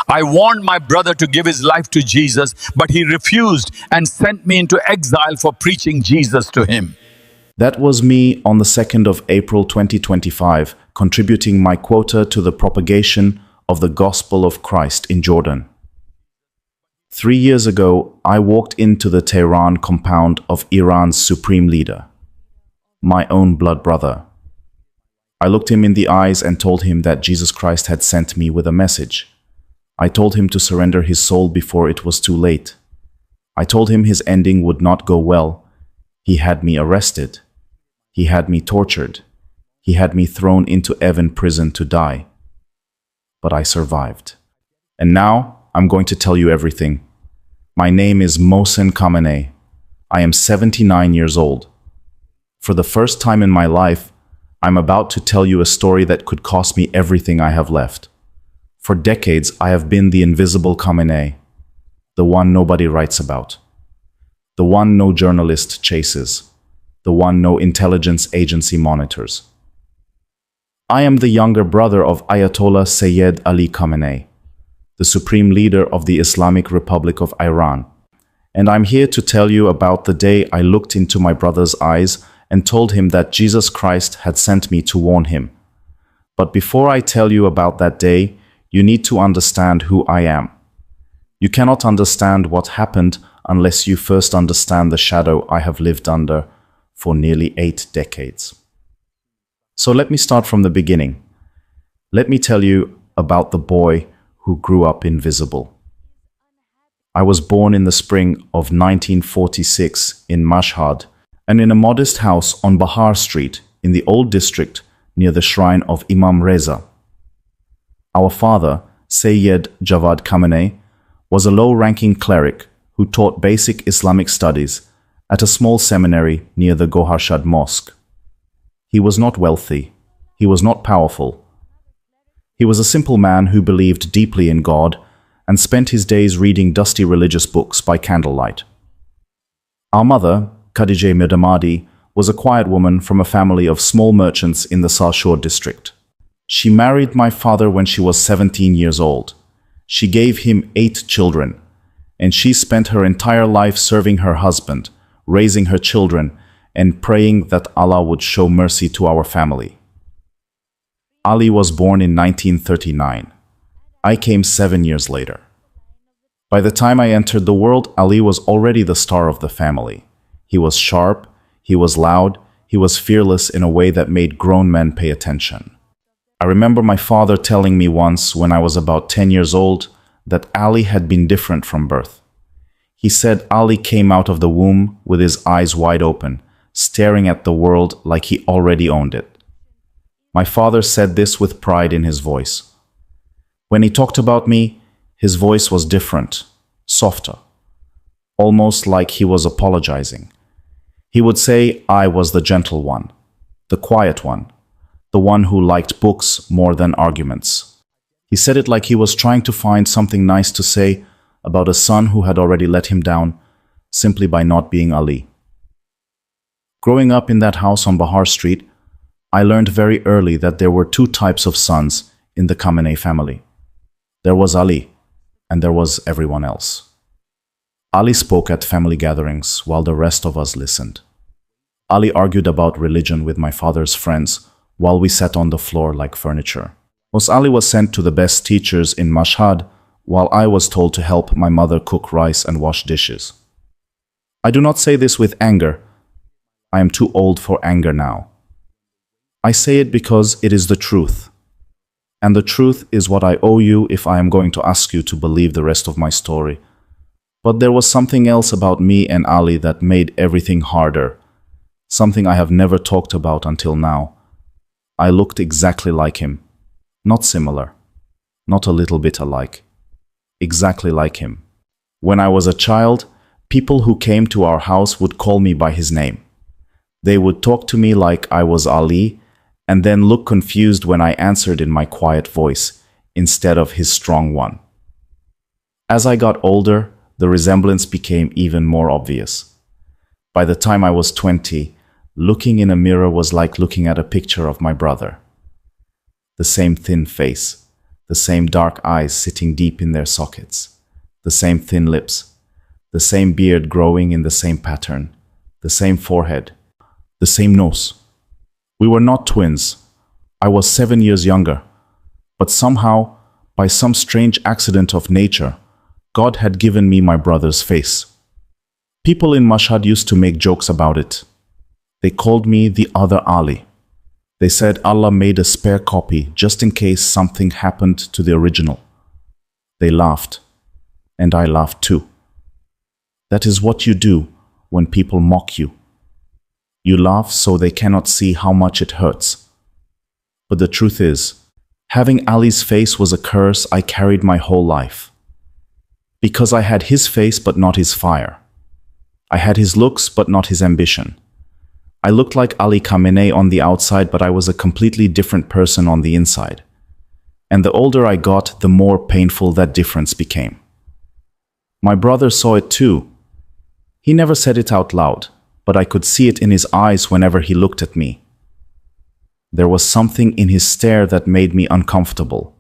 I warned my brother to give his life to Jesus, but he refused and sent me into exile for preaching Jesus to him. That was me on the 2nd of April 2025, contributing my quota to the propagation of the gospel of Christ in Jordan. 3 years ago, I walked into the Teheran compound of Iran's supreme leader, my own blood brother. I looked him in the eyes and told him that Jesus Christ had sent me with a message. I told him to surrender his soul before it was too late. I told him his ending would not go well. He had me arrested. He had me tortured. He had me thrown into Evin prison to die. But I survived. And now I'm going to tell you everything. My name is Mohsen Khamenei. I am 79 years old. For the first time in my life, I'm about to tell you a story that could cost me everything I have left. For decades, I have been the invisible Khamenei, the one nobody writes about, the one no journalist chases, the one no intelligence agency monitors. I am the younger brother of Ayatollah Sayyid Ali Khamenei, the supreme leader of the Islamic Republic of Iran, and I'm here to tell you about the day I looked into my brother's eyes and told him that Jesus Christ had sent me to warn him. But before I tell you about that day, you need to understand who I am. You cannot understand what happened unless you first understand the shadow I have lived under for nearly 8 decades. So let me start from the beginning. Let me tell you about the boy who grew up invisible. I was born in the spring of 1946 in Mashhad, and in a modest house on Bahar Street in the old district near the shrine of Imam Reza. Our father, Sayyid Javad Khamenei, was a low-ranking cleric who taught basic Islamic studies at a small seminary near the Goharshad Mosque. He was not wealthy. He was not powerful. He was a simple man who believed deeply in God and spent his days reading dusty religious books by candlelight. Our mother, Khadija Mirdamadi, was a quiet woman from a family of small merchants in the Salshore district. She married my father when she was 17 years old. She gave him 8 children, and she spent her entire life serving her husband, raising her children, and praying that Allah would show mercy to our family. Ali was born in 1939. I came 7 years later. By the time I entered the world, Ali was already the star of the family. He was sharp, he was loud, he was fearless in a way that made grown men pay attention. I remember my father telling me once, when I was about 10 years old, that Ali had been different from birth. He said Ali came out of the womb with his eyes wide open, staring at the world like he already owned it. My father said this with pride in his voice. When he talked about me, his voice was different, softer, almost like he was apologizing. He would say I was the gentle one, the quiet one, the one who liked books more than arguments. He said it like he was trying to find something nice to say about a son who had already let him down simply by not being Ali. Growing up in that house on Bahar Street, I learned very early that there were 2 types of sons in the Khamenei family. There was Ali, and there was everyone else. Ali spoke at family gatherings while the rest of us listened. Ali argued about religion with my father's friends while we sat on the floor like furniture. Ali was sent to the best teachers in Mashhad, while I was told to help my mother cook rice and wash dishes. I do not say this with anger. I am too old for anger now. I say it because it is the truth. And the truth is what I owe you if I am going to ask you to believe the rest of my story. But there was something else about me and Ali that made everything harder, something I have never talked about until now. I looked exactly like him. Not similar. Not a little bit alike. Exactly like him. When I was a child, people who came to our house would call me by his name. They would talk to me like I was Ali, and then look confused when I answered in my quiet voice, instead of his strong one. As I got older, the resemblance became even more obvious. By the time I was 20, looking in a mirror was like looking at a picture of my brother. The same thin face, the same dark eyes sitting deep in their sockets, the same thin lips, the same beard growing in the same pattern, the same forehead, the same nose. We were not twins. I was 7 years younger, but somehow, by some strange accident of nature, God had given me my brother's face. People in Mashhad used to make jokes about it. They called me the other Ali. They said Allah made a spare copy just in case something happened to the original. They laughed, and I laughed too. That is what you do when people mock you. You laugh so they cannot see how much it hurts. But the truth is, having Ali's face was a curse I carried my whole life. Because I had his face but not his fire. I had his looks but not his ambition. I looked like Ali Khamenei on the outside, but I was a completely different person on the inside. And the older I got, the more painful that difference became. My brother saw it too. He never said it out loud, but I could see it in his eyes whenever he looked at me. There was something in his stare that made me uncomfortable.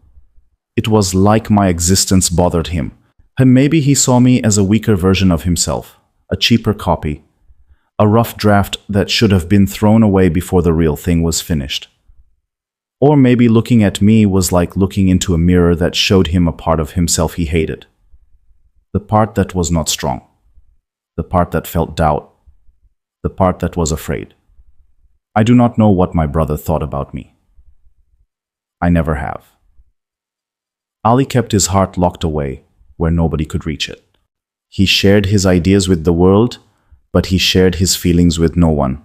It was like my existence bothered him. And maybe he saw me as a weaker version of himself, a cheaper copy, a rough draft that should have been thrown away before the real thing was finished. Or maybe looking at me was like looking into a mirror that showed him a part of himself he hated. The part that was not strong. The part that felt doubt. The part that was afraid. I do not know what my brother thought about me. I never have. Ali kept his heart locked away where nobody could reach it. He shared his ideas with the world, but he shared his feelings with no one.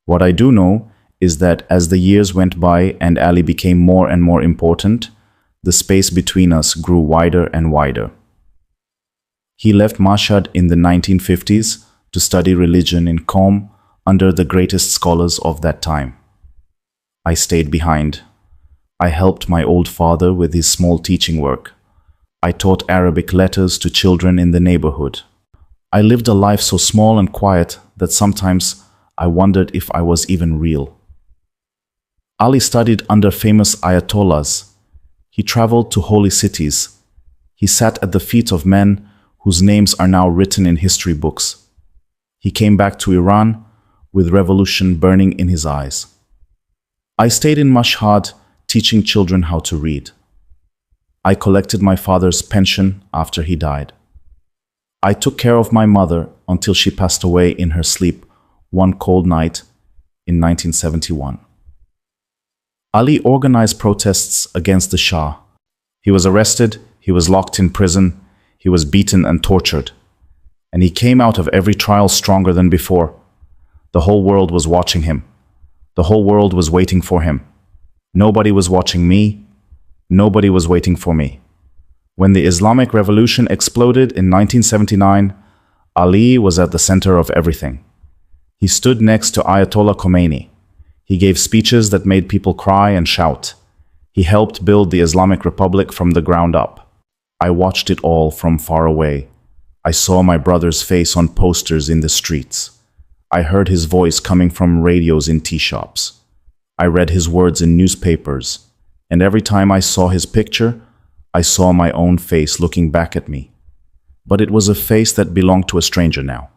What I do know is that as the years went by and Ali became more and more important, the space between us grew wider and wider. He left Mashhad in the 1950s to study religion in Qom under the greatest scholars of that time. I stayed behind. I helped my old father with his small teaching work. I taught Arabic letters to children in the neighborhood. I lived a life so small and quiet that sometimes I wondered if I was even real. Ali studied under famous ayatollahs. He traveled to holy cities. He sat at the feet of men whose names are now written in history books. He came back to Iran with revolution burning in his eyes. I stayed in Mashhad teaching children how to read. I collected my father's pension after he died. I took care of my mother until she passed away in her sleep one cold night in 1971. Ali organized protests against the Shah. He was arrested, he was locked in prison, he was beaten and tortured. And he came out of every trial stronger than before. The whole world was watching him. The whole world was waiting for him. Nobody was watching me. Nobody was waiting for me. When the Islamic Revolution exploded in 1979, Ali was at the center of everything. He stood next to Ayatollah Khamenei. He gave speeches that made people cry and shout. He helped build the Islamic Republic from the ground up. I watched it all from far away. I saw my brother's face on posters in the streets. I heard his voice coming from radios in tea shops. I read his words in newspapers. And every time I saw his picture, I saw my own face looking back at me. But it was a face that belonged to a stranger now.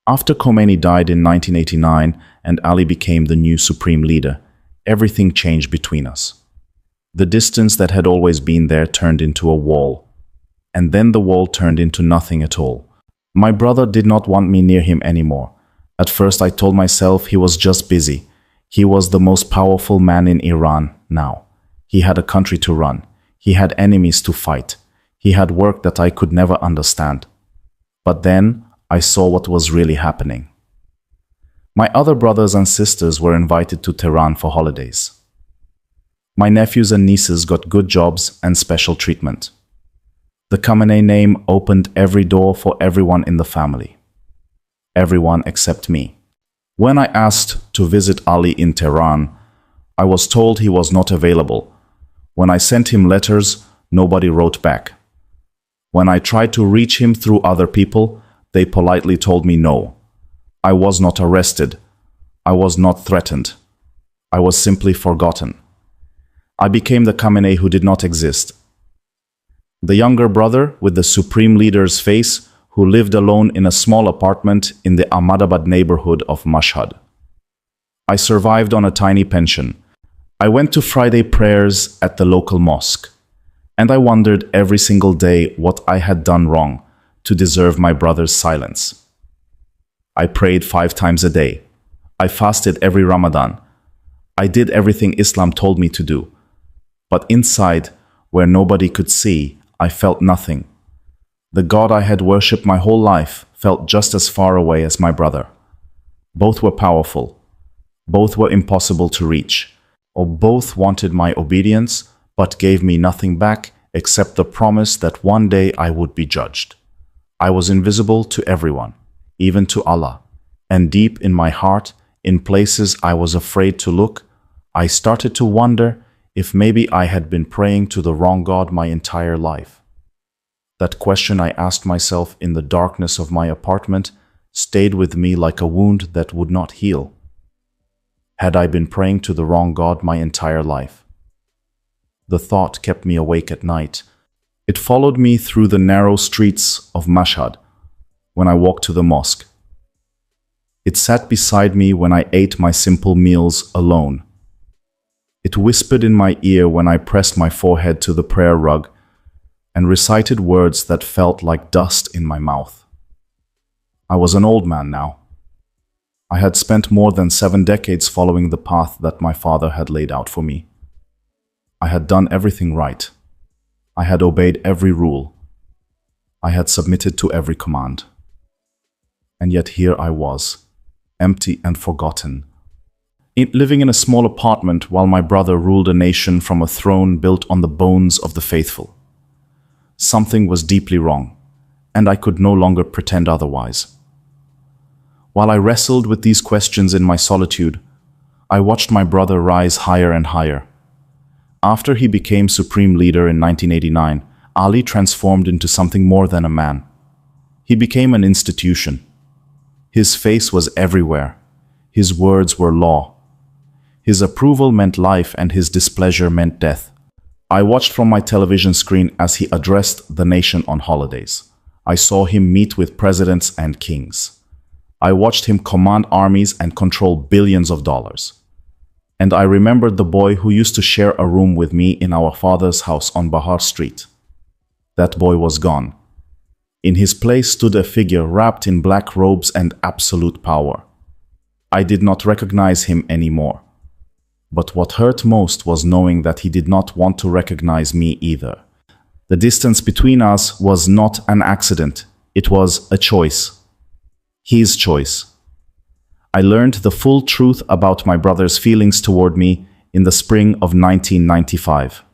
After Khomeini died in 1989 and Ali became the new supreme leader, everything changed between us. The distance that had always been there turned into a wall. And then the wall turned into nothing at all. My brother did not want me near him anymore. At first I told myself he was just busy. He was the most powerful man in Iran now. He had a country to run. He had enemies to fight. He had work that I could never understand. But then I saw what was really happening. My other brothers and sisters were invited to Teheran for holidays. My nephews and nieces got good jobs and special treatment. The Khamenei name opened every door for everyone in the family. Everyone except me. When I asked to visit Ali in Tehran, I was told he was not available. When I sent him letters, nobody wrote back. When I tried to reach him through other people, they politely told me no. I was not arrested. I was not threatened. I was simply forgotten. I became the Khamenei who did not exist. The younger brother with the supreme leader's face who lived alone in a small apartment in the Ahmadabad neighborhood of Mashhad. I survived on a tiny pension. I went to Friday prayers at the local mosque, and I wondered every single day what I had done wrong to deserve my brother's silence. I prayed 5 times a day. I fasted every Ramadan. I did everything Islam told me to do. But inside, where nobody could see, I felt nothing. The God I had worshipped my whole life felt just as far away as my brother. Both were powerful. Both were impossible to reach. Or both wanted my obedience, but gave me nothing back except the promise that one day I would be judged. I was invisible to everyone, even to Allah. And deep in my heart, in places I was afraid to look, I started to wonder if maybe I had been praying to the wrong God my entire life. That question I asked myself in the darkness of my apartment stayed with me like a wound that would not heal. Had I been praying to the wrong God my entire life? The thought kept me awake at night. It followed me through the narrow streets of Mashhad when I walked to the mosque. It sat beside me when I ate my simple meals alone. It whispered in my ear when I pressed my forehead to the prayer rug and recited words that felt like dust in my mouth. I was an old man now. I had spent more than 7 decades following the path that my father had laid out for me. I had done everything right. I had obeyed every rule. I had submitted to every command. And yet here I was, empty and forgotten, living in a small apartment while my brother ruled a nation from a throne built on the bones of the faithful. Something was deeply wrong, and I could no longer pretend otherwise. While I wrestled with these questions in my solitude, I watched my brother rise higher and higher. After he became supreme leader in 1989, Ali transformed into something more than a man. He became an institution. His face was everywhere. His words were law. His approval meant life and his displeasure meant death. I watched from my television screen as he addressed the nation on holidays. I saw him meet with presidents and kings. I watched him command armies and control billions of dollars. And I remembered the boy who used to share a room with me in our father's house on Bahar Street. That boy was gone. In his place stood a figure wrapped in black robes and absolute power. I did not recognize him anymore. But what hurt most was knowing that he did not want to recognize me either. The distance between us was not an accident. It was a choice. His choice. I learned the full truth about my brother's feelings toward me in the spring of 1995.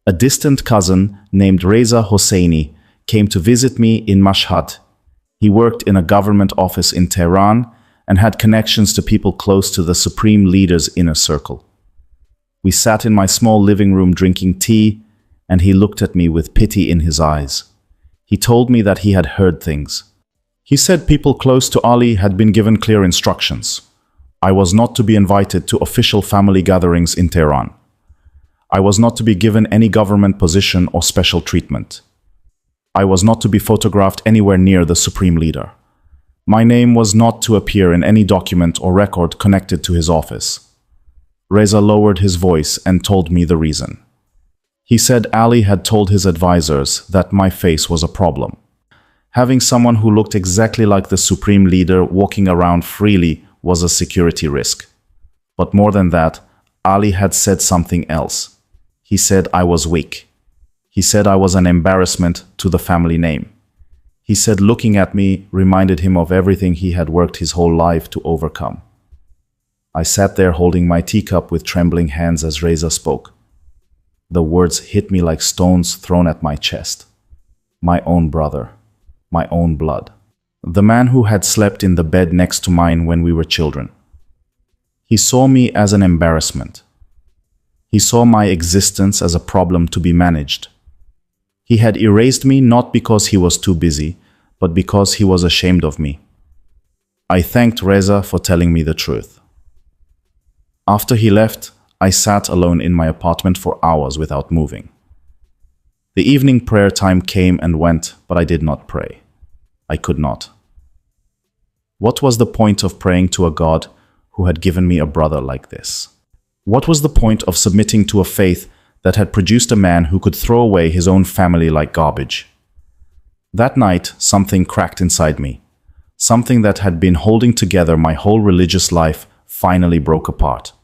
A distant cousin named Reza Hosseini came to visit me in Mashhad. He worked in a government office in Teheran and had connections to people close to the supreme leader's inner circle. We sat in my small living room drinking tea, and he looked at me with pity in his eyes. He told me that he had heard things. He said people close to Ali had been given clear instructions. I was not to be invited to official family gatherings in Tehran. I was not to be given any government position or special treatment. I was not to be photographed anywhere near the supreme leader. My name was not to appear in any document or record connected to his office. Reza lowered his voice and told me the reason. He said Ali had told his advisors that my face was a problem. Having someone who looked exactly like the supreme leader walking around freely was a security risk. But more than that, Ali had said something else. He said I was weak. He said I was an embarrassment to the family name. He said looking at me reminded him of everything he had worked his whole life to overcome. I sat there holding my teacup with trembling hands as Reza spoke. The words hit me like stones thrown at my chest. My own brother. My own blood. The man who had slept in the bed next to mine when we were children. He saw me as an embarrassment. He saw my existence as a problem to be managed. He had erased me not because he was too busy, but because he was ashamed of me. I thanked Reza for telling me the truth. After he left, I sat alone in my apartment for hours without moving. The evening prayer time came and went, but I did not pray. I could not. What was the point of praying to a God who had given me a brother like this? What was the point of submitting to a faith that had produced a man who could throw away his own family like garbage? That night, something cracked inside me. Something that had been holding together my whole religious life finally broke apart.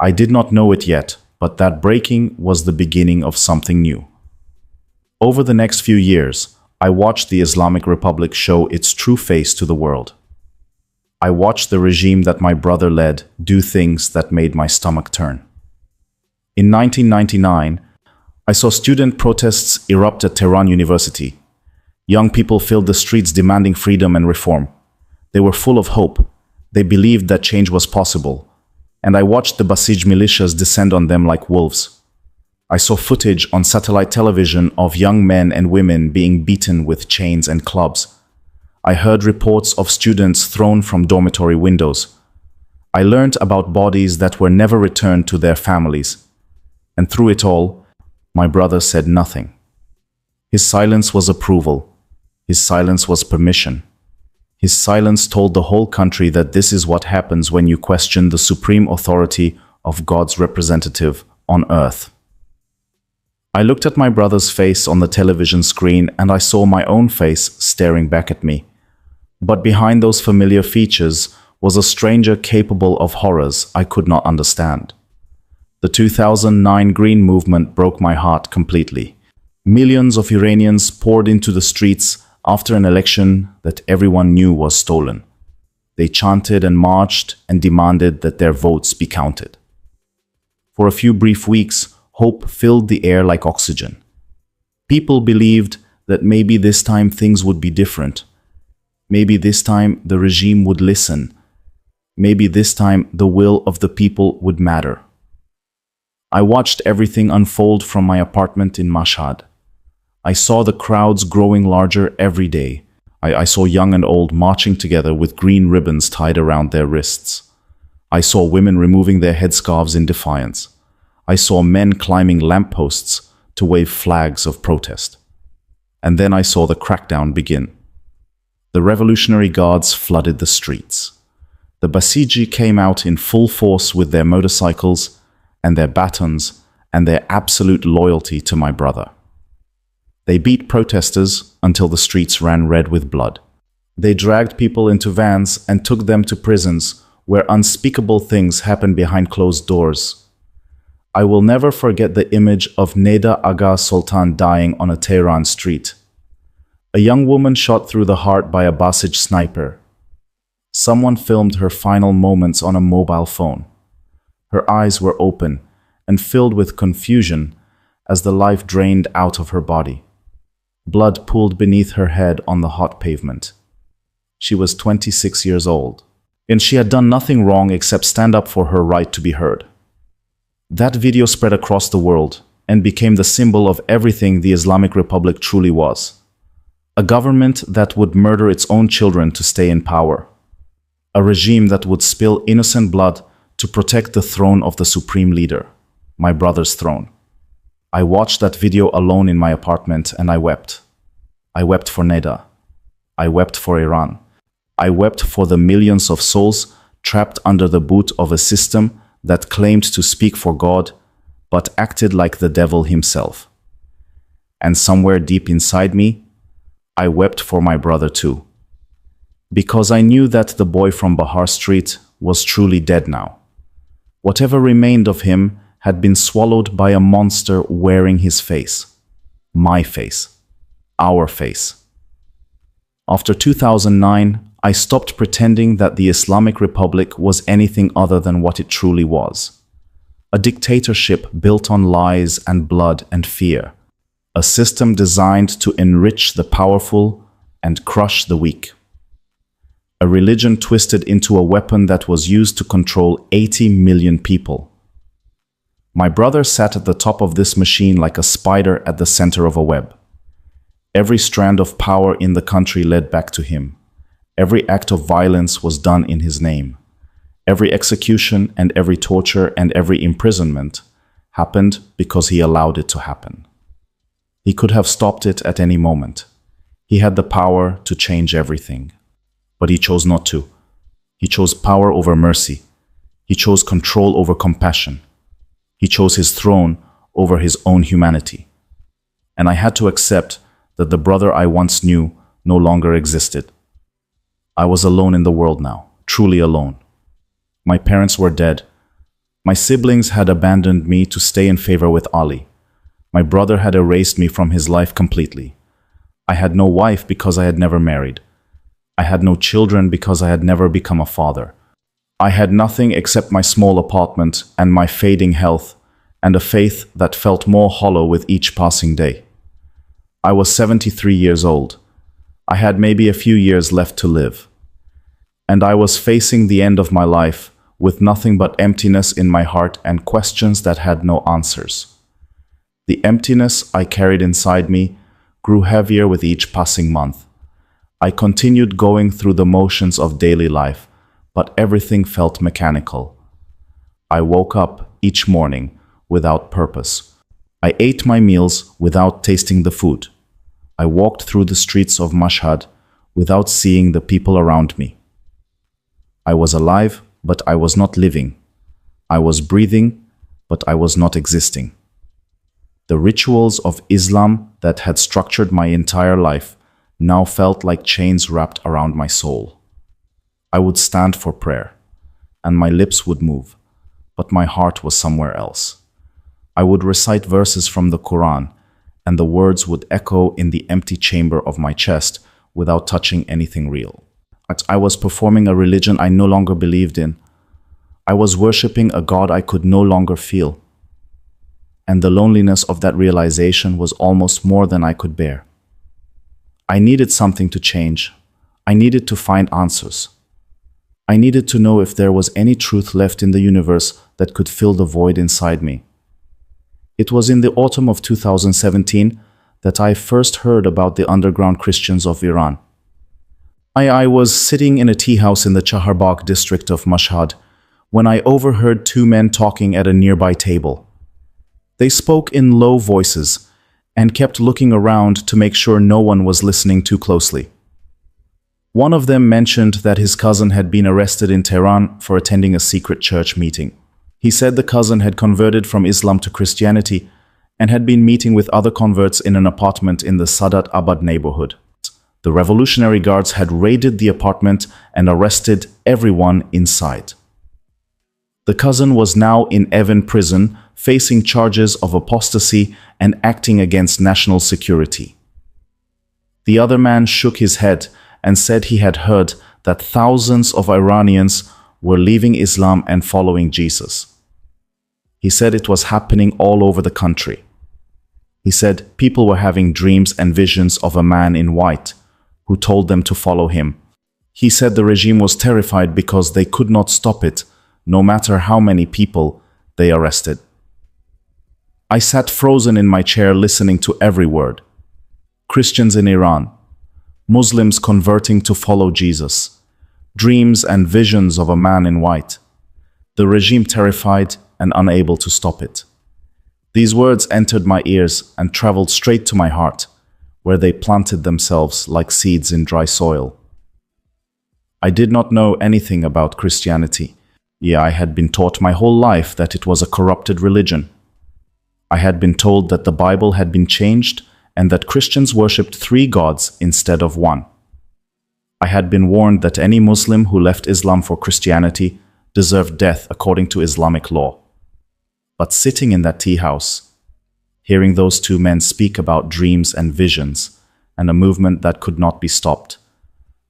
I did not know it yet, but that breaking was the beginning of something new. Over the next few years, I watched the Islamic Republic show its true face to the world. I watched the regime that my brother led do things that made my stomach turn. In 1999, I saw student protests erupt at Tehran University. Young people filled the streets demanding freedom and reform. They were full of hope. They believed that change was possible. And I watched the Basij militias descend on them like wolves. I saw footage on satellite television of young men and women being beaten with chains and clubs. I heard reports of students thrown from dormitory windows. I learned about bodies that were never returned to their families. And through it all, my brother said nothing. His silence was approval. His silence was permission. His silence told the whole country that this is what happens when you question the supreme authority of God's representative on earth. I looked at my brother's face on the television screen and I saw my own face staring back at me. But behind those familiar features was a stranger capable of horrors I could not understand. The 2009 Green Movement broke my heart completely. Millions of Iranians poured into the streets after an election that everyone knew was stolen. They chanted and marched and demanded that their votes be counted. For a few brief weeks, hope filled the air like oxygen. People believed that maybe this time things would be different. Maybe this time the regime would listen. Maybe this time the will of the people would matter. I watched everything unfold from my apartment in Mashhad. I saw the crowds growing larger every day. I saw young and old marching together with green ribbons tied around their wrists. I saw women removing their headscarves in defiance. I saw men climbing lampposts to wave flags of protest. And then I saw the crackdown begin. The Revolutionary Guards flooded the streets. The Basiji came out in full force with their motorcycles and their batons and their absolute loyalty to my brother. They beat protesters until the streets ran red with blood. They dragged people into vans and took them to prisons where unspeakable things happened behind closed doors. I will never forget the image of Neda Aga Sultan dying on a Tehran street. A young woman shot through the heart by a Basij sniper. Someone filmed her final moments on a mobile phone. Her eyes were open and filled with confusion as the life drained out of her body. Blood pooled beneath her head on the hot pavement. She was 26 years old, and she had done nothing wrong except stand up for her right to be heard. That video spread across the world and became the symbol of everything the Islamic Republic truly was. A government that would murder its own children to stay in power. A regime that would spill innocent blood to protect the throne of the supreme leader, my brother's throne. I watched that video alone in my apartment and I wept. I wept for Neda. I wept for Iran. I wept for the millions of souls trapped under the boot of a system that claimed to speak for God, but acted like the devil himself. And somewhere deep inside me, I wept for my brother too. Because I knew that the boy from Bahar Street was truly dead now. Whatever remained of him had been swallowed by a monster wearing his face. My face. Our face. After 2009, I stopped pretending that the Islamic Republic was anything other than what it truly was. A dictatorship built on lies and blood and fear. A system designed to enrich the powerful and crush the weak. A religion twisted into a weapon that was used to control 80 million people. My brother sat at the top of this machine like a spider at the center of a web. Every strand of power in the country led back to him. Every act of violence was done in his name. Every execution and every torture and every imprisonment happened because he allowed it to happen. He could have stopped it at any moment. He had the power to change everything. But he chose not to. He chose power over mercy. He chose control over compassion. He chose his throne over his own humanity. And I had to accept that the brother I once knew no longer existed. I was alone in the world now, truly alone. My parents were dead. My siblings had abandoned me to stay in favor with Ali. My brother had erased me from his life completely. I had no wife because I had never married. I had no children because I had never become a father. I had nothing except my small apartment and my fading health, and a faith that felt more hollow with each passing day. I was 73 years old. I had maybe a few years left to live. And I was facing the end of my life with nothing but emptiness in my heart and questions that had no answers. The emptiness I carried inside me grew heavier with each passing month. I continued going through the motions of daily life, but everything felt mechanical. I woke up each morning without purpose. I ate my meals without tasting the food. I walked through the streets of Mashhad without seeing the people around me. I was alive, but I was not living. I was breathing, but I was not existing. The rituals of Islam that had structured my entire life now felt like chains wrapped around my soul. I would stand for prayer, and my lips would move, but my heart was somewhere else. I would recite verses from the Quran, and the words would echo in the empty chamber of my chest without touching anything real. I was performing a religion I no longer believed in. I was worshipping a God I could no longer feel. And the loneliness of that realization was almost more than I could bear. I needed something to change. I needed to find answers. I needed to know if there was any truth left in the universe that could fill the void inside me. It was in the autumn of 2017 that I first heard about the underground Christians of Iran. I was sitting in a tea house in the Chaharbagh district of Mashhad when I overheard two men talking at a nearby table. They spoke in low voices and kept looking around to make sure no one was listening too closely. One of them mentioned that his cousin had been arrested in Teheran for attending a secret church meeting. He said the cousin had converted from Islam to Christianity and had been meeting with other converts in an apartment in the Sadat Abad neighborhood. The Revolutionary Guards had raided the apartment and arrested everyone inside. The cousin was now in Evin prison, facing charges of apostasy and acting against national security. The other man shook his head and said he had heard that thousands of Iranians were leaving Islam and following Jesus. He said it was happening all over the country. He said people were having dreams and visions of a man in white who told them to follow him. He said the regime was terrified because they could not stop it, no matter how many people they arrested. I sat frozen in my chair listening to every word. Christians in Iran, Muslims converting to follow Jesus, dreams and visions of a man in white, the regime terrified and unable to stop it. These words entered my ears and traveled straight to my heart, where they planted themselves like seeds in dry soil. I did not know anything about Christianity. I had been taught my whole life that it was a corrupted religion. I had been told that the Bible had been changed and that Christians worshipped 3 gods instead of 1. I had been warned that any Muslim who left Islam for Christianity deserved death according to Islamic law. But sitting in that tea house, hearing those two men speak about dreams and visions and a movement that could not be stopped,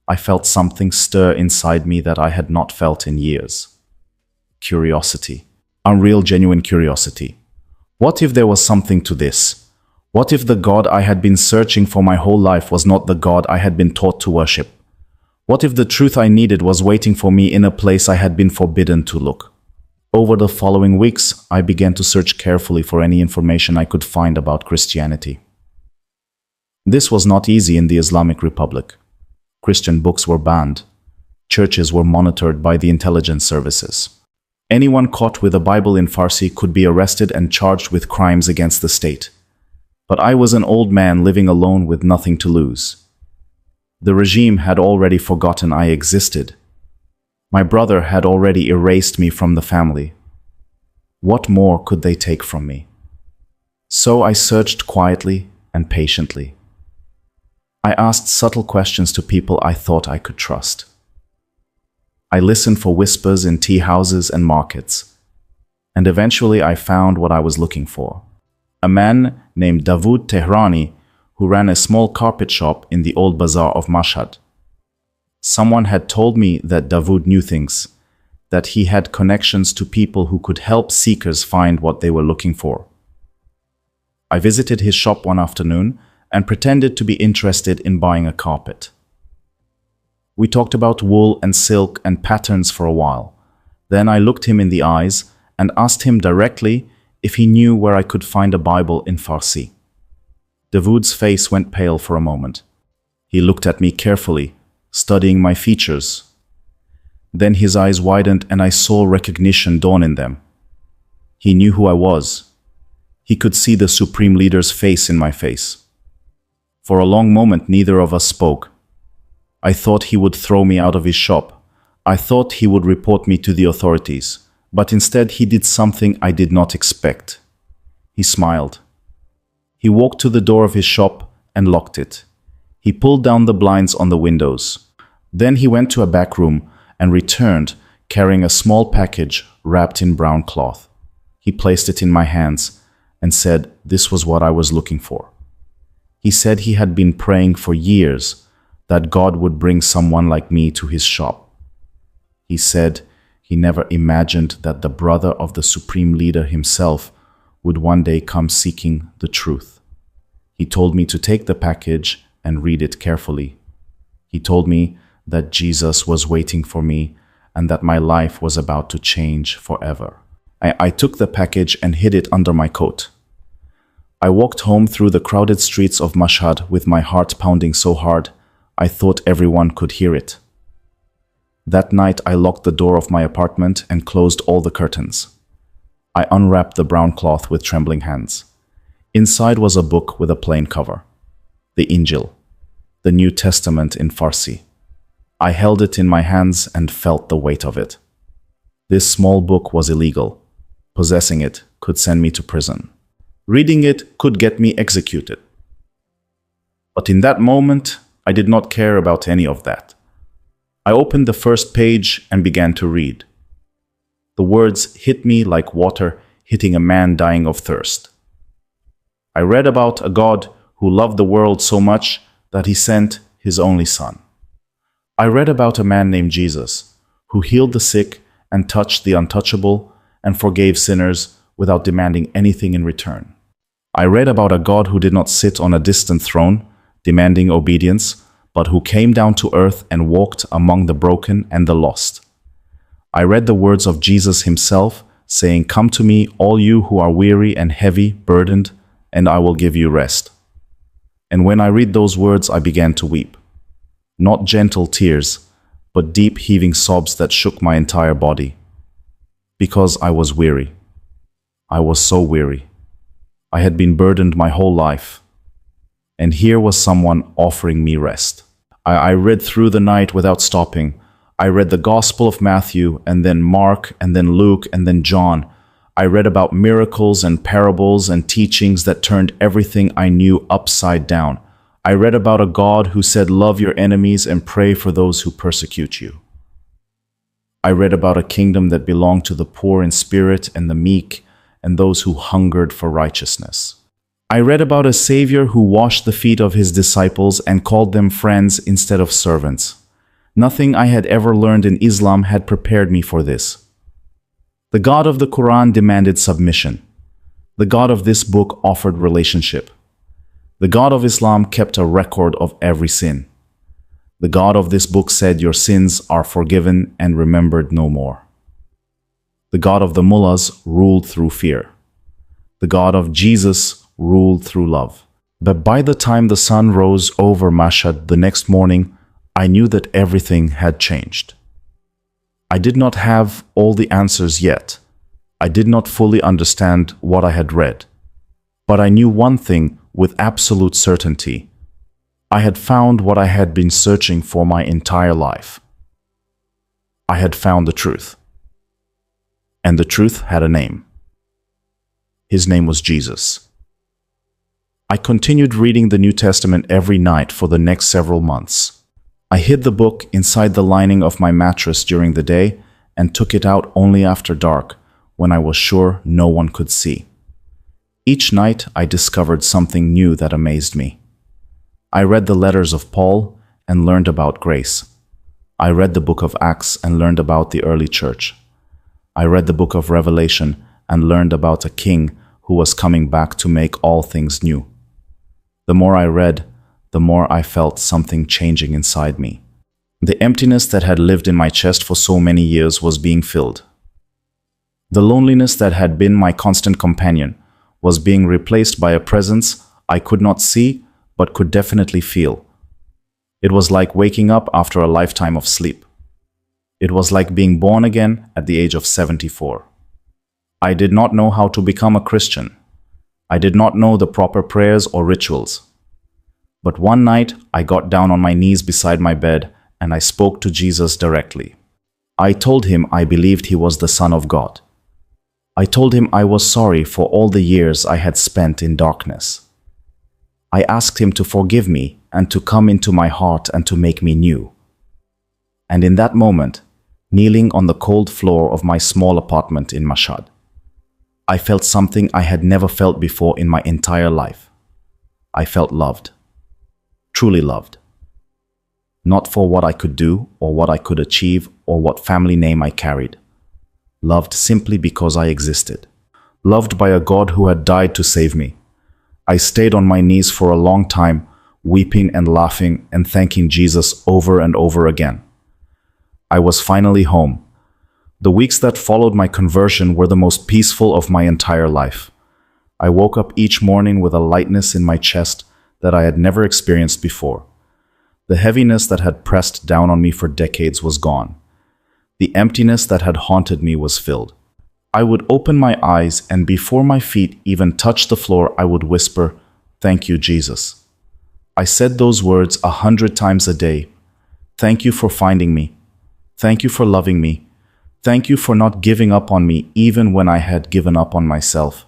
I felt something stir inside me that I had not felt in years. Curiosity. Unreal, genuine curiosity. What if there was something to this? What if the God I had been searching for my whole life was not the God I had been taught to worship? What if the truth I needed was waiting for me in a place I had been forbidden to look? Over the following weeks, I began to search carefully for any information I could find about Christianity. This was not easy in the Islamic Republic. Christian books were banned. churches were monitored by the intelligence services. Anyone caught with a Bible in Farsi could be arrested and charged with crimes against the state. But I was an old man living alone with nothing to lose. The regime had already forgotten I existed. My brother had already erased me from the family. What more could they take from me? So I searched quietly and patiently. I asked subtle questions to people I thought I could trust. I listened for whispers in tea houses and markets, and eventually I found what I was looking for. A man named Dawood Tehrani who ran a small carpet shop in the old bazaar of Mashhad. Someone had told me that Dawood knew things, that he had connections to people who could help seekers find what they were looking for. I visited his shop one afternoon and pretended to be interested in buying a carpet. We talked about wool and silk and patterns for a while. Then I looked him in the eyes and asked him directly if he knew where I could find a Bible in Farsi. Dawood's face went pale for a moment. He looked at me carefully, studying my features. Then his eyes widened and I saw recognition dawn in them. He knew who I was. He could see the Supreme Leader's face in my face. For a long moment, neither of us spoke. I thought he would throw me out of his shop. I thought he would report me to the authorities. But instead he did something I did not expect. He smiled. He walked to the door of his shop and locked it. He pulled down the blinds on the windows. Then he went to a back room and returned, carrying a small package wrapped in brown cloth. He placed it in my hands and said this was what I was looking for. He said he had been praying for years that God would bring someone like me to his shop. He said he never imagined that the brother of the Supreme Leader himself would one day come seeking the truth. He told me to take the package and read it carefully. He told me that Jesus was waiting for me and that my life was about to change forever. I took the package and hid it under my coat. I walked home through the crowded streets of Mashhad with my heart pounding so hard I thought everyone could hear it. That night I locked the door of my apartment and closed all the curtains. I unwrapped the brown cloth with trembling hands. Inside was a book with a plain cover. The Injil, the New Testament in Farsi. I held it in my hands and felt the weight of it. This small book was illegal. Possessing it could send me to prison. Reading it could get me executed. But in that moment, I did not care about any of that. I opened the first page and began to read. The words hit me like water hitting a man dying of thirst. I read about a God who loved the world so much that he sent his only son. I read about a man named Jesus who healed the sick and touched the untouchable and forgave sinners without demanding anything in return. I read about a God who did not sit on a distant throne, demanding obedience, but who came down to earth and walked among the broken and the lost. I read the words of Jesus himself, saying, "Come to me, all you who are weary and heavy, burdened, and I will give you rest." And when I read those words, I began to weep. Not gentle tears, but deep heaving sobs that shook my entire body. Because I was weary. I was so weary. I had been burdened my whole life. And here was someone offering me rest. I read through the night without stopping. I read the Gospel of Matthew, and then Mark, and then Luke, and then John. I read about miracles and parables and teachings that turned everything I knew upside down. I read about a God who said, "Love your enemies and pray for those who persecute you." I read about a kingdom that belonged to the poor in spirit and the meek and those who hungered for righteousness. I read about a Savior who washed the feet of his disciples and called them friends instead of servants. Nothing I had ever learned in Islam had prepared me for this. The God of the Quran demanded submission. The God of this book offered relationship. The God of Islam kept a record of every sin. The God of this book said, "Your sins are forgiven and remembered no more." The God of the mullahs ruled through fear. The God of Jesus ruled through love. But by the time the sun rose over Mashhad the next morning, I knew that everything had changed. I did not have all the answers yet. I did not fully understand what I had read. But I knew one thing with absolute certainty. I had found what I had been searching for my entire life. I had found the truth. And the truth had a name. His name was Jesus. I continued reading the New Testament every night for the next several months. I hid the book inside the lining of my mattress during the day and took it out only after dark, when I was sure no one could see. Each night I discovered something new that amazed me. I read the letters of Paul and learned about grace. I read the book of Acts and learned about the early church. I read the book of Revelation and learned about a king who was coming back to make all things new. The more I read, the more I felt something changing inside me. The emptiness that had lived in my chest for so many years was being filled. The loneliness that had been my constant companion was being replaced by a presence I could not see but could definitely feel. It was like waking up after a lifetime of sleep. It was like being born again at the age of 74. I did not know how to become a Christian. I did not know the proper prayers or rituals. But one night I got down on my knees beside my bed and I spoke to Jesus directly. I told him I believed he was the Son of God. I told him I was sorry for all the years I had spent in darkness. I asked him to forgive me and to come into my heart and to make me new. And in that moment, kneeling on the cold floor of my small apartment in Mashhad, I felt something I had never felt before in my entire life. I felt loved. Truly loved. Not for what I could do or what I could achieve or what family name I carried. Loved simply because I existed. Loved by a God who had died to save me. I stayed on my knees for a long time, weeping and laughing and thanking Jesus over and over again. I was finally home. The weeks that followed my conversion were the most peaceful of my entire life. I woke up each morning with a lightness in my chest that I had never experienced before. The heaviness that had pressed down on me for decades was gone. The emptiness that had haunted me was filled. I would open my eyes and before my feet even touched the floor, I would whisper, "Thank you, Jesus." I said those words 100 times a day. Thank you for finding me. Thank you for loving me. Thank you for not giving up on me even when I had given up on myself.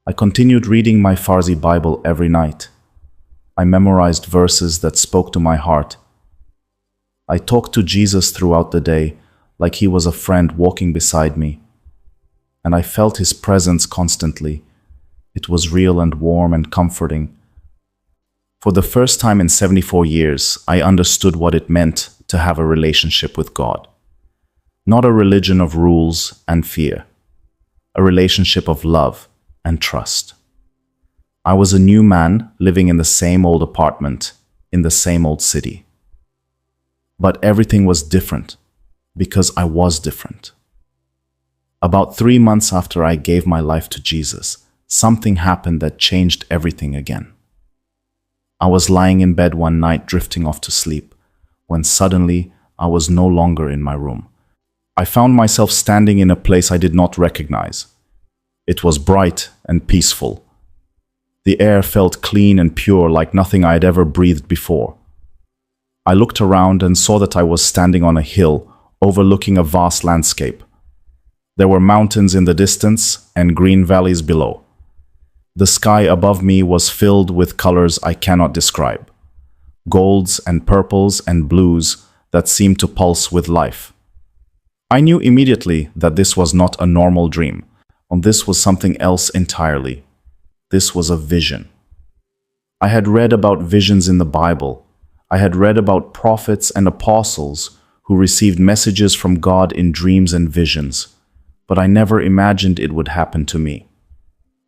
I continued reading my Farsi Bible every night. I memorized verses that spoke to my heart. I talked to Jesus throughout the day like he was a friend walking beside me. And I felt his presence constantly. It was real and warm and comforting. For the first time in 74 years, I understood what it meant to have a relationship with God. Not a religion of rules and fear. A relationship of love and trust. I was a new man living in the same old apartment, in the same old city. But everything was different, because I was different. About 3 months after I gave my life to Jesus, something happened that changed everything again. I was lying in bed one night drifting off to sleep, when suddenly I was no longer in my room. I found myself standing in a place I did not recognize. It was bright and peaceful. The air felt clean and pure like nothing I had ever breathed before. I looked around and saw that I was standing on a hill overlooking a vast landscape. There were mountains in the distance and green valleys below. The sky above me was filled with colors I cannot describe. Golds and purples and blues that seemed to pulse with life. I knew immediately that this was not a normal dream, and this was something else entirely. This was a vision. I had read about visions in the Bible. I had read about prophets and apostles who received messages from God in dreams and visions, but I never imagined it would happen to me.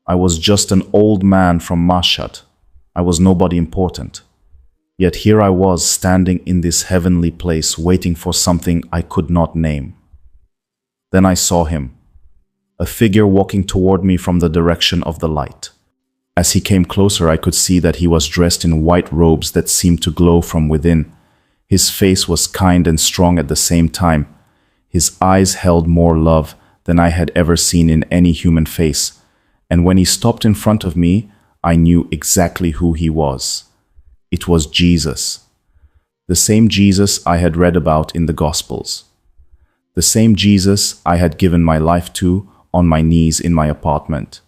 I was just an old man from Mashhad. I was nobody important. Yet here I was standing in this heavenly place waiting for something I could not name. Then I saw him, a figure walking toward me from the direction of the light. As he came closer, I could see that he was dressed in white robes that seemed to glow from within. His face was kind and strong at the same time. His eyes held more love than I had ever seen in any human face, and when he stopped in front of me, I knew exactly who he was. It was Jesus. The same Jesus I had read about in the Gospels. The same Jesus I had given my life to on my knees in my apartment.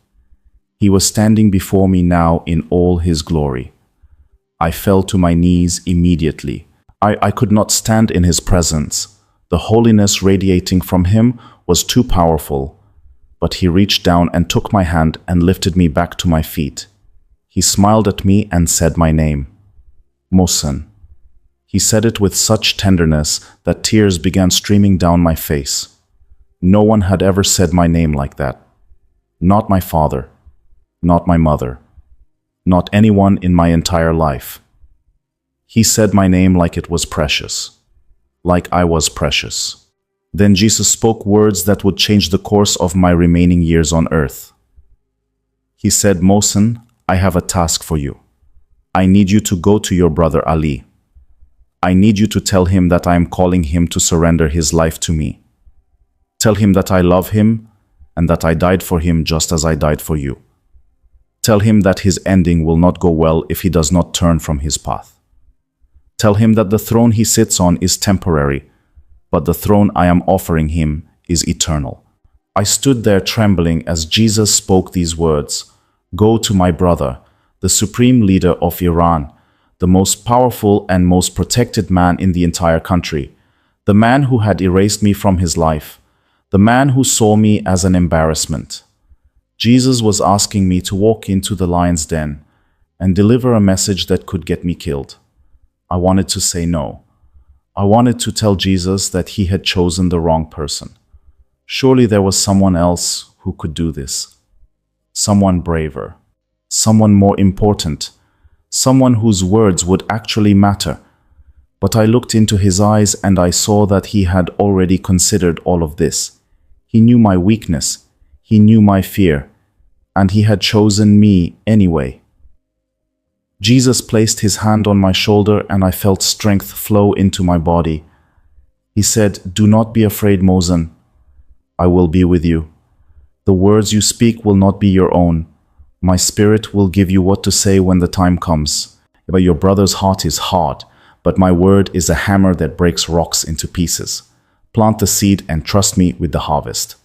He was standing before me now in all his glory. I fell to my knees immediately. I could not stand in his presence. The holiness radiating from him was too powerful. But he reached down and took my hand and lifted me back to my feet. He smiled at me and said my name. Mohsen. He said it with such tenderness that tears began streaming down my face. No one had ever said my name like that. Not my father. Not my mother. Not anyone in my entire life. He said my name like it was precious. Like I was precious. Then Jesus spoke words that would change the course of my remaining years on earth. He said, Mohsen, I have a task for you. I need you to go to your brother Ali. I need you to tell him that I am calling him to surrender his life to me. Tell him that I love him and that I died for him just as I died for you. Tell him that his ending will not go well if he does not turn from his path. Tell him that the throne he sits on is temporary, but the throne I am offering him is eternal. I stood there trembling as Jesus spoke these words. Go to my brother, the supreme leader of Iran, the most powerful and most protected man in the entire country, the man who had erased me from his life, the man who saw me as an embarrassment. Jesus was asking me to walk into the lion's den and deliver a message that could get me killed. I wanted to say no. I wanted to tell Jesus that he had chosen the wrong person. Surely there was someone else who could do this. Someone braver. Someone more important. Someone whose words would actually matter. But I looked into his eyes and I saw that he had already considered all of this. He knew my weakness. He knew my fear. And he had chosen me anyway. Jesus placed his hand on my shoulder and I felt strength flow into my body. He said, do not be afraid, Mohsen. I will be with you. The words you speak will not be your own. My spirit will give you what to say when the time comes. But your brother's heart is hard, but my word is a hammer that breaks rocks into pieces. Plant the seed and trust me with the harvest.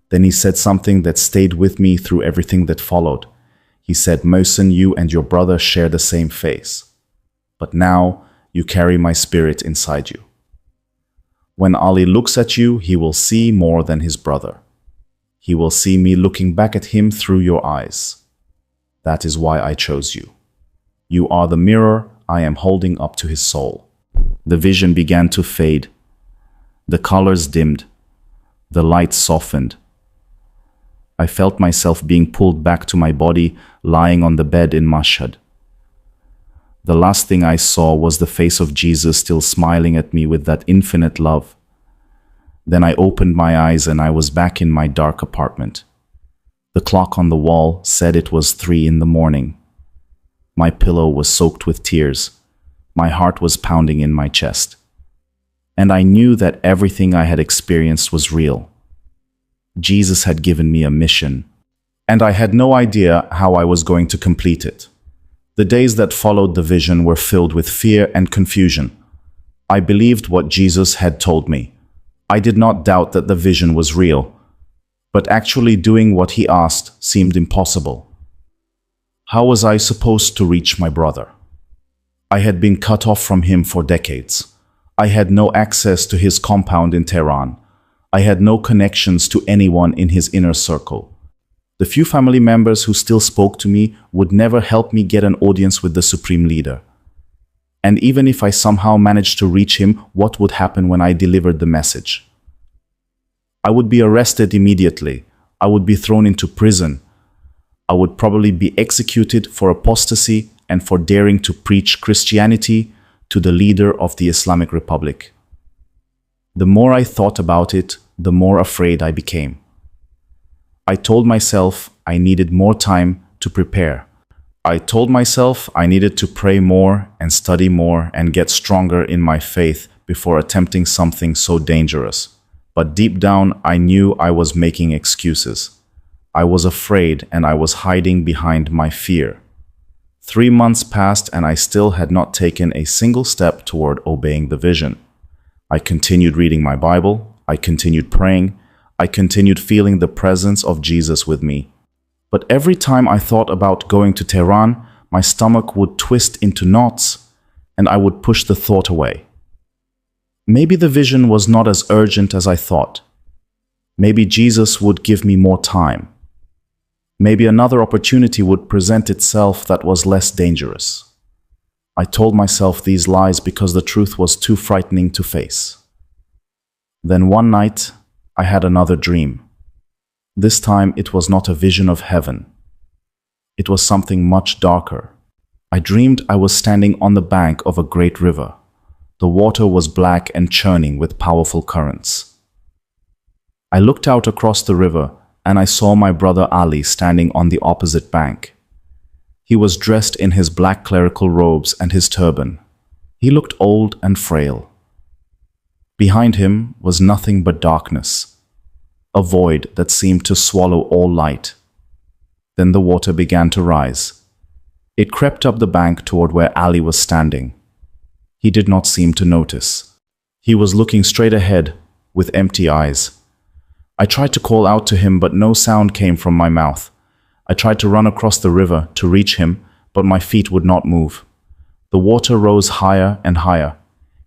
Then he said something that stayed with me through everything that followed. He said, Mohsen, you and your brother share the same face. But now you carry my spirit inside you. When Ali looks at you, he will see more than his brother. He will see me looking back at him through your eyes. That is why I chose you. You are the mirror I am holding up to his soul. The vision began to fade. The colors dimmed. The light softened. I felt myself being pulled back to my body, lying on the bed in Mashhad. The last thing I saw was the face of Jesus still smiling at me with that infinite love. Then I opened my eyes and I was back in my dark apartment. The clock on the wall said it was 3 a.m. My pillow was soaked with tears. My heart was pounding in my chest. And I knew that everything I had experienced was real. Jesus had given me a mission, and I had no idea how I was going to complete it. The days that followed the vision were filled with fear and confusion. I believed what Jesus had told me. I did not doubt that the vision was real, but actually doing what he asked seemed impossible. How was I supposed to reach my brother? I had been cut off from him for decades. I had no access to his compound in Teheran. I had no connections to anyone in his inner circle. The few family members who still spoke to me would never help me get an audience with the supreme leader. And even if I somehow managed to reach him, what would happen when I delivered the message? I would be arrested immediately. I would be thrown into prison. I would probably be executed for apostasy and for daring to preach Christianity to the leader of the Islamic Republic. The more I thought about it, the more afraid I became. I told myself I needed more time to prepare. I told myself I needed to pray more and study more and get stronger in my faith before attempting something so dangerous. but deep down I knew I was making excuses. I was afraid and I was hiding behind my fear. 3 months passed and I still had not taken a single step toward obeying the vision. I continued reading my Bible, I continued praying, I continued feeling the presence of Jesus with me. But every time I thought about going to Teheran, my stomach would twist into knots and I would push the thought away. Maybe the vision was not as urgent as I thought. Maybe Jesus would give me more time. Maybe another opportunity would present itself that was less dangerous. I told myself these lies because the truth was too frightening to face. Then one night, I had another dream. This time it was not a vision of heaven. It was something much darker. I dreamed I was standing on the bank of a great river. The water was black and churning with powerful currents. I looked out across the river and I saw my brother Ali standing on the opposite bank. He was dressed in his black clerical robes and his turban. He looked old and frail. Behind him was nothing but darkness, a void that seemed to swallow all light. Then the water began to rise. It crept up the bank toward where Ali was standing. He did not seem to notice. He was looking straight ahead with empty eyes. I tried to call out to him, but no sound came from my mouth. I tried to run across the river to reach him, but my feet would not move. The water rose higher and higher.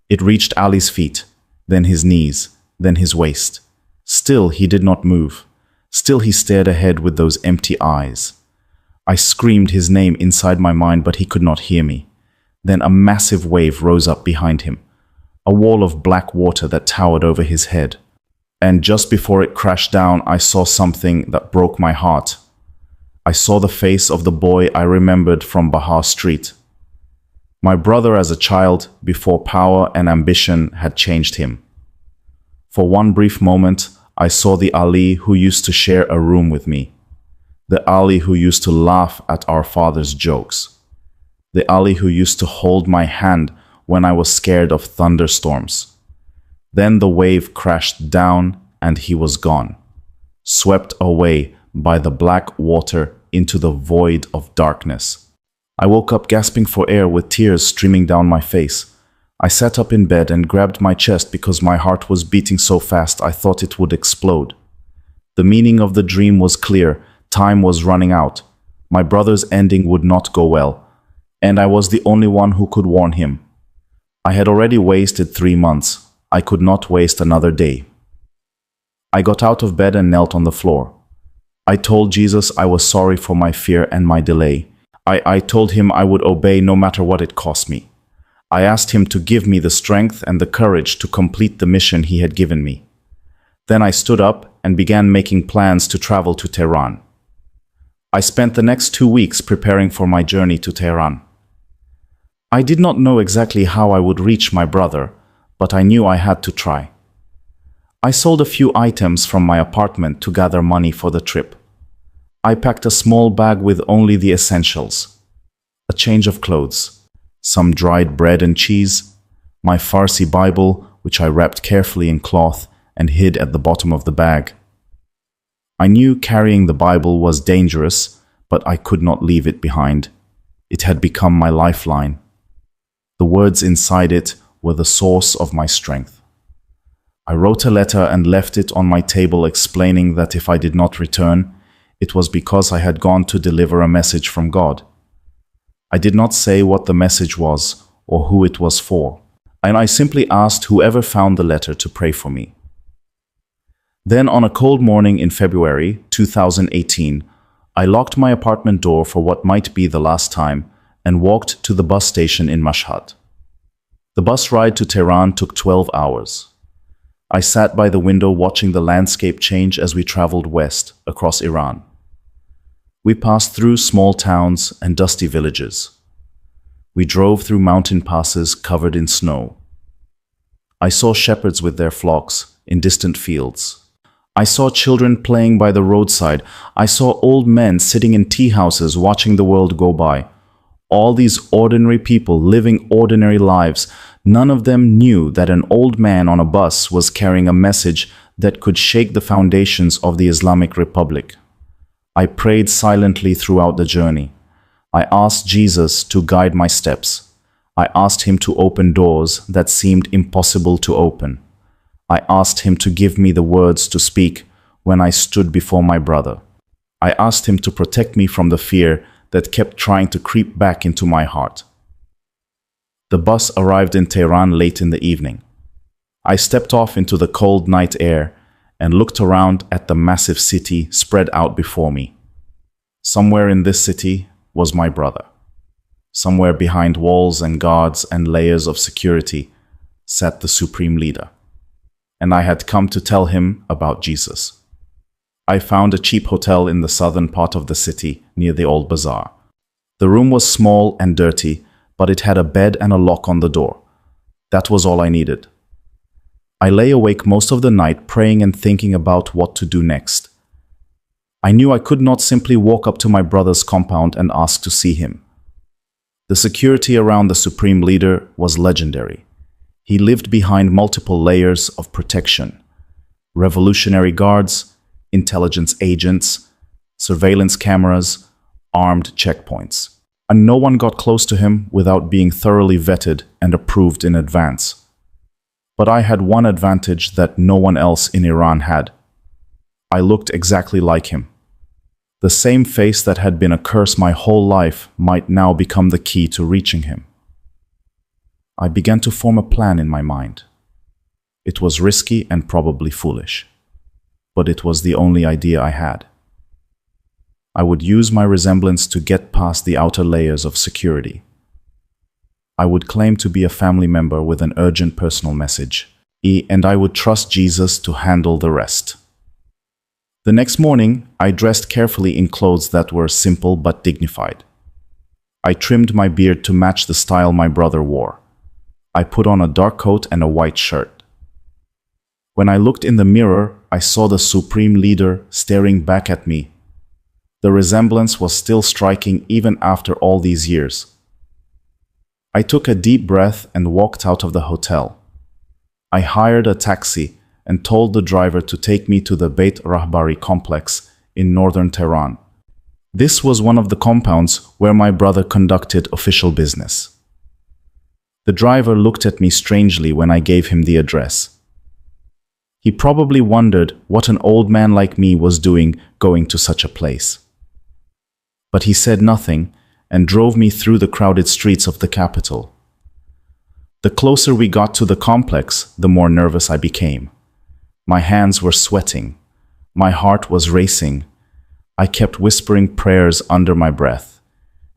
It reached Ali's feet, then his knees, then his waist. Still he did not move. Still he stared ahead with those empty eyes. I screamed his name inside my mind, but he could not hear me. Then a massive wave rose up behind him, a wall of black water that towered over his head. And just before it crashed down, I saw something that broke my heart. I saw the face of the boy I remembered from Bahar Street. My brother as a child, before power and ambition had changed him. For one brief moment, I saw the Ali who used to share a room with me. The Ali who used to laugh at our father's jokes. The Ali who used to hold my hand when I was scared of thunderstorms. Then the wave crashed down and he was gone, swept away by the black water into the void of darkness. I woke up gasping for air with tears streaming down my face. I sat up in bed and grabbed my chest because my heart was beating so fast I thought it would explode. The meaning of the dream was clear. Time was running out. My brother's ending would not go well, and I was the only one who could warn him. I had already wasted 3 months. I could not waste another day. I got out of bed and knelt on the floor. I told Jesus I was sorry for my fear and my delay. I told him I would obey no matter what it cost me. I asked him to give me the strength and the courage to complete the mission he had given me. Then I stood up and began making plans to travel to Teheran. I spent the next 2 weeks preparing for my journey to Teheran. I did not know exactly how I would reach my brother, but I knew I had to try. I sold a few items from my apartment to gather money for the trip. I packed a small bag with only the essentials: a change of clothes, some dried bread and cheese, my Farsi Bible, which I wrapped carefully in cloth and hid at the bottom of the bag. I knew carrying the Bible was dangerous, but I could not leave it behind. It had become my lifeline. The words inside it were the source of my strength. I wrote a letter and left it on my table explaining that if I did not return, it was because I had gone to deliver a message from God. I did not say what the message was or who it was for, and I simply asked whoever found the letter to pray for me. Then on a cold morning in February 2018, I locked my apartment door for what might be the last time and walked to the bus station in Mashhad. The bus ride to Teheran took 12 hours. I sat by the window watching the landscape change as we traveled west across Iran. We passed through small towns and dusty villages. We drove through mountain passes covered in snow. I saw shepherds with their flocks in distant fields. I saw children playing by the roadside. I saw old men sitting in tea houses watching the world go by. All these ordinary people living ordinary lives, none of them knew that an old man on a bus was carrying a message that could shake the foundations of the Islamic Republic. I prayed silently throughout the journey. I asked Jesus to guide my steps. I asked him to open doors that seemed impossible to open. I asked him to give me the words to speak when I stood before my brother. I asked him to protect me from the fear that kept trying to creep back into my heart. The bus arrived in Teheran late in the evening. I stepped off into the cold night air and looked around at the massive city spread out before me. Somewhere in this city was my brother. Somewhere behind walls and guards and layers of security sat the supreme leader. And I had come to tell him about Jesus. I found a cheap hotel in the southern part of the city near the old bazaar. The room was small and dirty, but it had a bed and a lock on the door. That was all I needed. I lay awake most of the night praying and thinking about what to do next. I knew I could not simply walk up to my brother's compound and ask to see him. The security around the supreme leader was legendary. He lived behind multiple layers of protection: revolutionary guards, intelligence agents, surveillance cameras, armed checkpoints. And no one got close to him without being thoroughly vetted and approved in advance. But I had one advantage that no one else in Iran had. I looked exactly like him. The same face that had been a curse my whole life might now become the key to reaching him. I began to form a plan in my mind. It was risky and probably foolish, but it was the only idea I had. I would use my resemblance to get past the outer layers of security. I would claim to be a family member with an urgent personal message, and I would trust Jesus to handle the rest. The next morning, I dressed carefully in clothes that were simple but dignified. I trimmed my beard to match the style my brother wore. I put on a dark coat and a white shirt. When I looked in the mirror, I saw the supreme leader staring back at me. The resemblance was still striking even after all these years. I took a deep breath and walked out of the hotel. I hired a taxi and told the driver to take me to the Beit Rahbari complex in northern Tehran. This was one of the compounds where my brother conducted official business. The driver looked at me strangely when I gave him the address. He probably wondered what an old man like me was doing going to such a place. But he said nothing and drove me through the crowded streets of the capital. The closer we got to the complex, the more nervous I became. My hands were sweating. My heart was racing. I kept whispering prayers under my breath.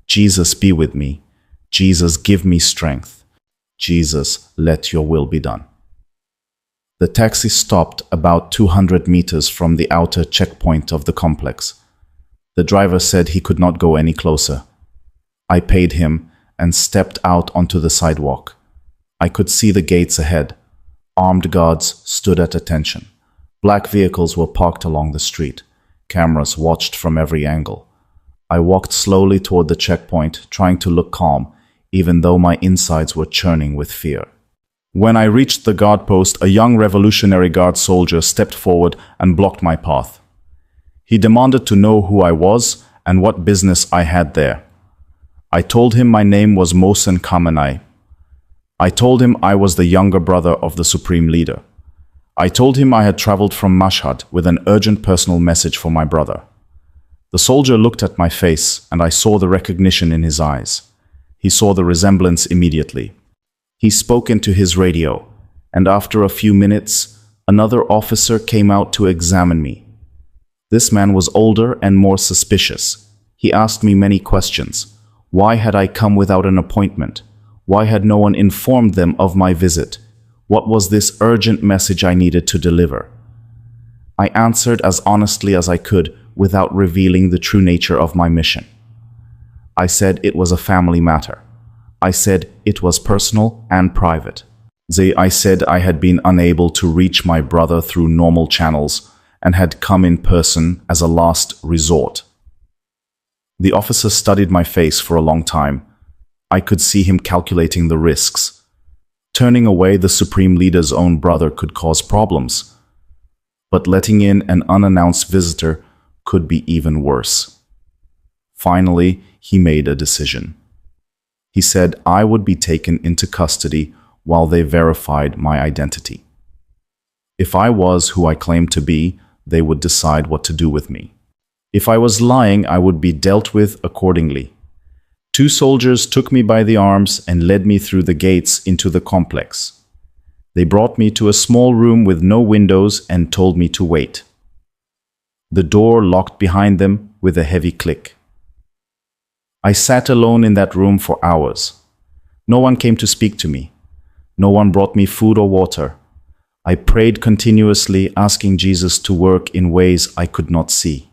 Jesus, be with me. Jesus, give me strength. Jesus, let your will be done. The taxi stopped about 200 meters from the outer checkpoint of the complex. The driver said he could not go any closer. I paid him and stepped out onto the sidewalk. I could see the gates ahead. Armed guards stood at attention. Black vehicles were parked along the street. Cameras watched from every angle. I walked slowly toward the checkpoint, trying to look calm, even though my insides were churning with fear. When I reached the guard post, a young Revolutionary Guard soldier stepped forward and blocked my path. He demanded to know who I was and what business I had there. I told him my name was Mohsen Khamenei. I told him I was the younger brother of the Supreme Leader. I told him I had traveled from Mashhad with an urgent personal message for my brother. The soldier looked at my face, and I saw the recognition in his eyes. He saw the resemblance immediately. He spoke into his radio, and after a few minutes, another officer came out to examine me. This man was older and more suspicious. He asked me many questions. Why had I come without an appointment? Why had no one informed them of my visit? What was this urgent message I needed to deliver? I answered as honestly as I could without revealing the true nature of my mission. I said it was a family matter. I said it was personal and private. I said I had been unable to reach my brother through normal channels and had come in person as a last resort. The officer studied my face for a long time. I could see him calculating the risks. Turning away the Supreme Leader's own brother could cause problems. But letting in an unannounced visitor could be even worse. Finally, he made a decision. He said I would be taken into custody while they verified my identity. If I was who I claimed to be, they would decide what to do with me. If I was lying, I would be dealt with accordingly. 2 soldiers took me by the arms and led me through the gates into the complex. They brought me to a small room with no windows and told me to wait. The door locked behind them with a heavy click. I sat alone in that room for hours. No one came to speak to me. No one brought me food or water. I prayed continuously, asking Jesus to work in ways I could not see.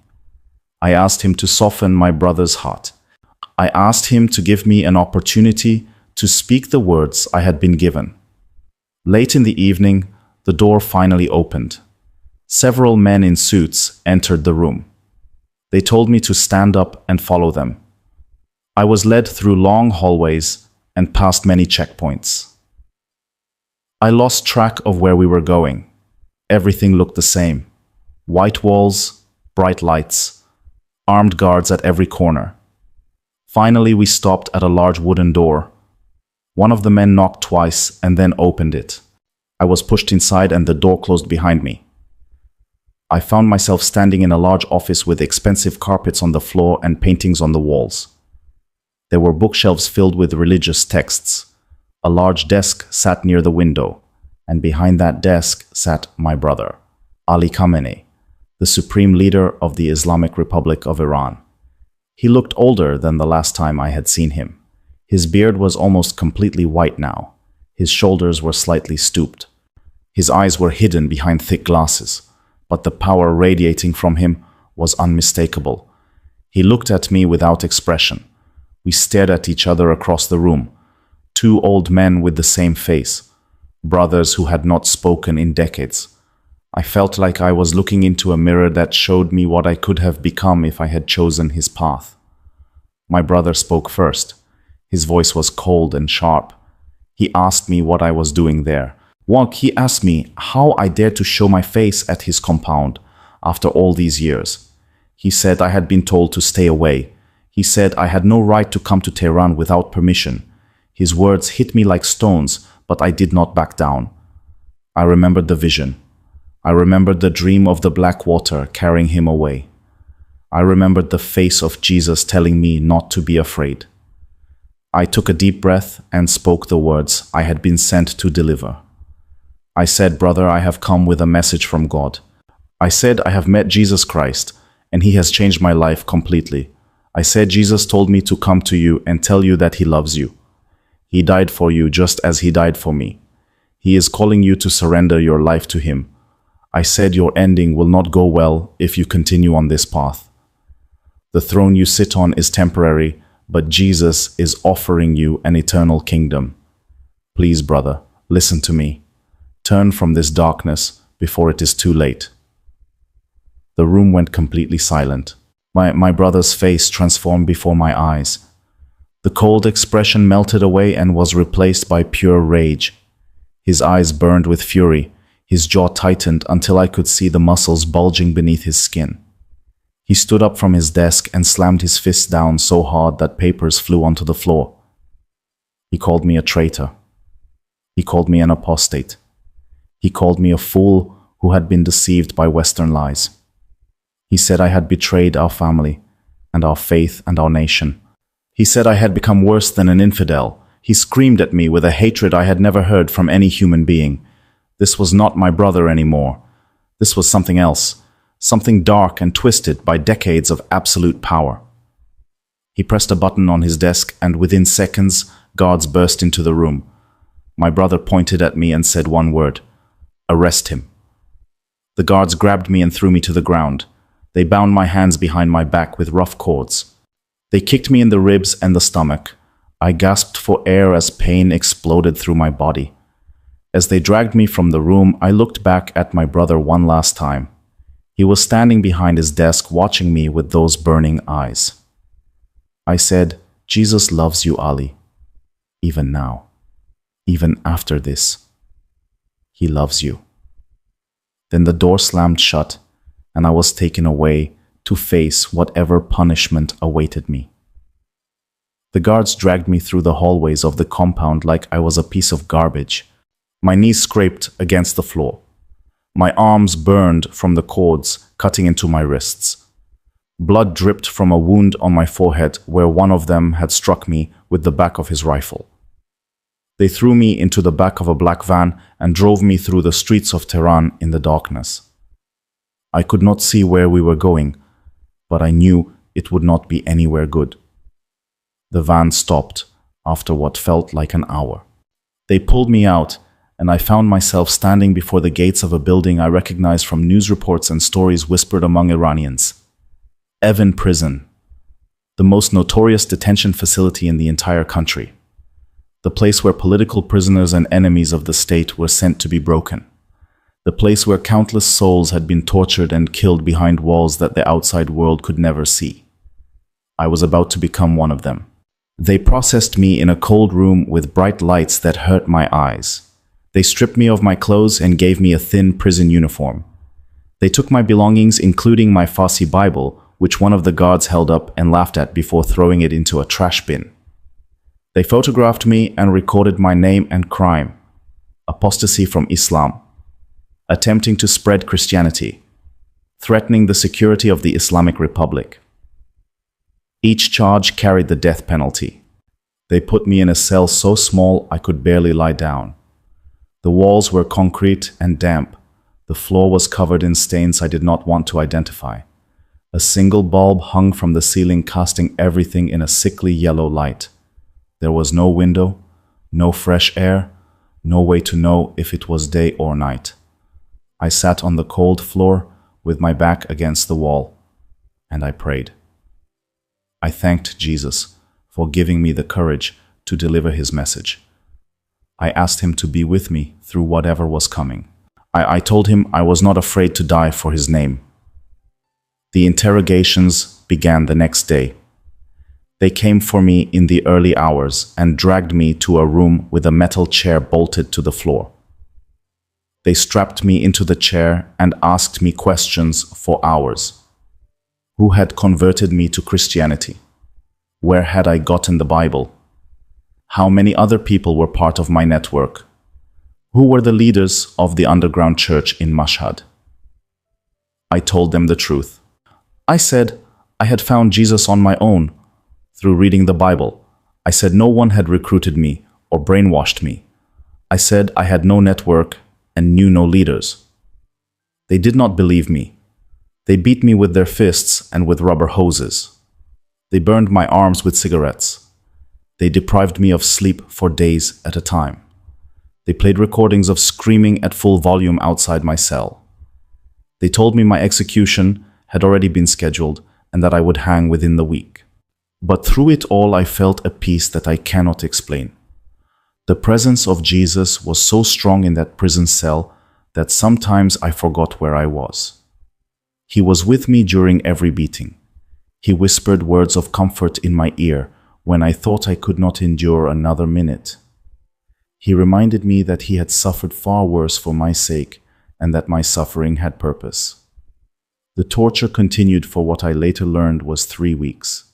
I asked him to soften my brother's heart. I asked him to give me an opportunity to speak the words I had been given. Late in the evening, the door finally opened. Several men in suits entered the room. They told me to stand up and follow them. I was led through long hallways and past many checkpoints. I lost track of where we were going. Everything looked the same. White walls, bright lights, armed guards at every corner. Finally, we stopped at a large wooden door. One of the men knocked twice and then opened it. I was pushed inside and the door closed behind me. I found myself standing in a large office with expensive carpets on the floor and paintings on the walls. There were bookshelves filled with religious texts. A large desk sat near the window, and behind that desk sat my brother, Ali Khamenei, the supreme leader of the Islamic Republic of Iran. He looked older than the last time I had seen him. His beard was almost completely white now. His shoulders were slightly stooped. His eyes were hidden behind thick glasses, but the power radiating from him was unmistakable. He looked at me without expression. We stared at each other across the room. 2 old men with the same face, brothers who had not spoken in decades. I felt like I was looking into a mirror that showed me what I could have become if I had chosen his path. My brother spoke first. His voice was cold and sharp. He asked me what I was doing there. He asked me how I dared to show my face at his compound after all these years. He said I had been told to stay away. He said I had no right to come to Teheran without permission. His words hit me like stones, but I did not back down. I remembered the vision. I remembered the dream of the black water carrying him away. I remembered the face of Jesus telling me not to be afraid. I took a deep breath and spoke the words I had been sent to deliver. I said, "Brother, I have come with a message from God." I said, "I have met Jesus Christ, and He has changed my life completely." I said, "Jesus told me to come to you and tell you that He loves you. He died for you just as He died for me. He is calling you to surrender your life to Him." I said, "Your ending will not go well if you continue on this path. The throne you sit on is temporary, but Jesus is offering you an eternal kingdom. Please, brother, listen to me. Turn from this darkness before it is too late." The room went completely silent. My brother's face transformed before my eyes. The cold expression melted away and was replaced by pure rage. His eyes burned with fury. His jaw tightened until I could see the muscles bulging beneath his skin. He stood up from his desk and slammed his fist down so hard that papers flew onto the floor. He called me a traitor. He called me an apostate. He called me a fool who had been deceived by Western lies. He said I had betrayed our family and our faith and our nation. He said I had become worse than an infidel. He screamed at me with a hatred I had never heard from any human being. This was not my brother anymore. This was something else, something dark and twisted by decades of absolute power. He pressed a button on his desk, and within seconds, guards burst into the room. My brother pointed at me and said one word: "Arrest him." The guards grabbed me and threw me to the ground. They bound my hands behind my back with rough cords. They kicked me in the ribs and the stomach. I gasped for air as pain exploded through my body. As they dragged me from the room, I looked back at my brother one last time. He was standing behind his desk watching me with those burning eyes. I said, "Jesus loves you, Ali. Even now. Even after this. He loves you." Then the door slammed shut, and I was taken away to face whatever punishment awaited me. The guards dragged me through the hallways of the compound like I was a piece of garbage. My knees scraped against the floor. My arms burned from the cords cutting into my wrists. Blood dripped from a wound on my forehead where one of them had struck me with the back of his rifle. They threw me into the back of a black van and drove me through the streets of Teheran in the darkness. I could not see where we were going, but I knew it would not be anywhere good. The van stopped after what felt like an hour. They pulled me out, and I found myself standing before the gates of a building I recognized from news reports and stories whispered among Iranians. Evin Prison, the most notorious detention facility in the entire country. The place where political prisoners and enemies of the state were sent to be broken. The place where countless souls had been tortured and killed behind walls that the outside world could never see. I was about to become one of them. They processed me in a cold room with bright lights that hurt my eyes. They stripped me of my clothes and gave me a thin prison uniform. They took my belongings, including my Farsi Bible, which one of the guards held up and laughed at before throwing it into a trash bin. They photographed me and recorded my name and crime: apostasy from Islam, attempting to spread Christianity, threatening the security of the Islamic Republic. Each charge carried the death penalty. They put me in a cell so small I could barely lie down. The walls were concrete and damp. The floor was covered in stains I did not want to identify. A single bulb hung from the ceiling, casting everything in a sickly yellow light. There was no window, no fresh air, no way to know if it was day or night. I sat on the cold floor with my back against the wall, and I prayed. I thanked Jesus for giving me the courage to deliver his message. I asked him to be with me through whatever was coming. I told him I was not afraid to die for his name. The interrogations began the next day. They came for me in the early hours and dragged me to a room with a metal chair bolted to the floor. They strapped me into the chair and asked me questions for hours. Who had converted me to Christianity? Where had I gotten the Bible? How many other people were part of my network? Who were the leaders of the underground church in Mashhad? I told them the truth. I said I had found Jesus on my own through reading the Bible. I said no one had recruited me or brainwashed me. I said I had no network and knew no leaders. They did not believe me. They beat me with their fists and with rubber hoses. They burned my arms with cigarettes. They deprived me of sleep for days at a time. They played recordings of screaming at full volume outside my cell. They told me my execution had already been scheduled and that I would hang within the week. But through it all, I felt a peace that I cannot explain. The presence of Jesus was so strong in that prison cell that sometimes I forgot where I was. He was with me during every beating. He whispered words of comfort in my ear when I thought I could not endure another minute. He reminded me that he had suffered far worse for my sake and that my suffering had purpose. The torture continued for what I later learned was 3 weeks.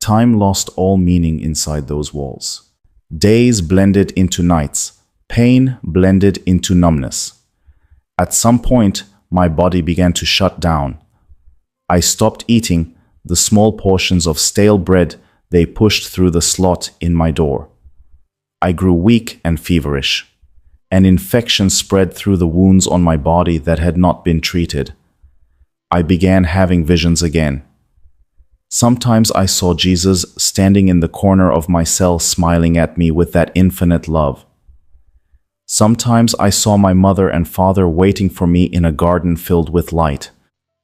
Time lost all meaning inside those walls. Days blended into nights. Pain blended into numbness. At some point, my body began to shut down. I stopped eating the small portions of stale bread they pushed through the slot in my door. I grew weak and feverish. An infection spread through the wounds on my body that had not been treated. I began having visions again. Sometimes I saw Jesus standing in the corner of my cell smiling at me with that infinite love. Sometimes I saw my mother and father waiting for me in a garden filled with light.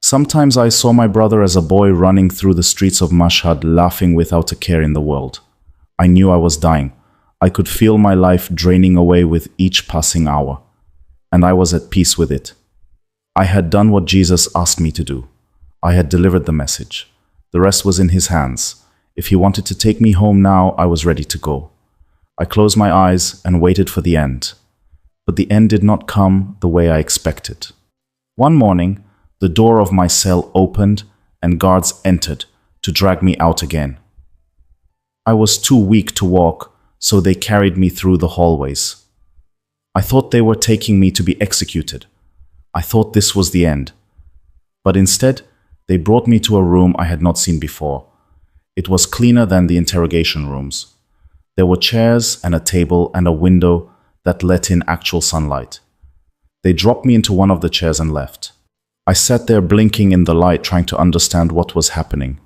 Sometimes I saw my brother as a boy running through the streets of Mashhad, laughing without a care in the world. I knew I was dying. I could feel my life draining away with each passing hour, and I was at peace with it. I had done what Jesus asked me to do. I had delivered the message. The rest was in his hands. If he wanted to take me home now, I was ready to go. I closed my eyes and waited for the end. But the end did not come the way I expected. One morning, the door of my cell opened and guards entered to drag me out again. I was too weak to walk, so they carried me through the hallways. I thought they were taking me to be executed. I thought this was the end. But instead, they brought me to a room I had not seen before. It was cleaner than the interrogation rooms. There were chairs and a table and a window that let in actual sunlight. They dropped me into one of the chairs and left. I sat there blinking in the light, trying to understand what was happening.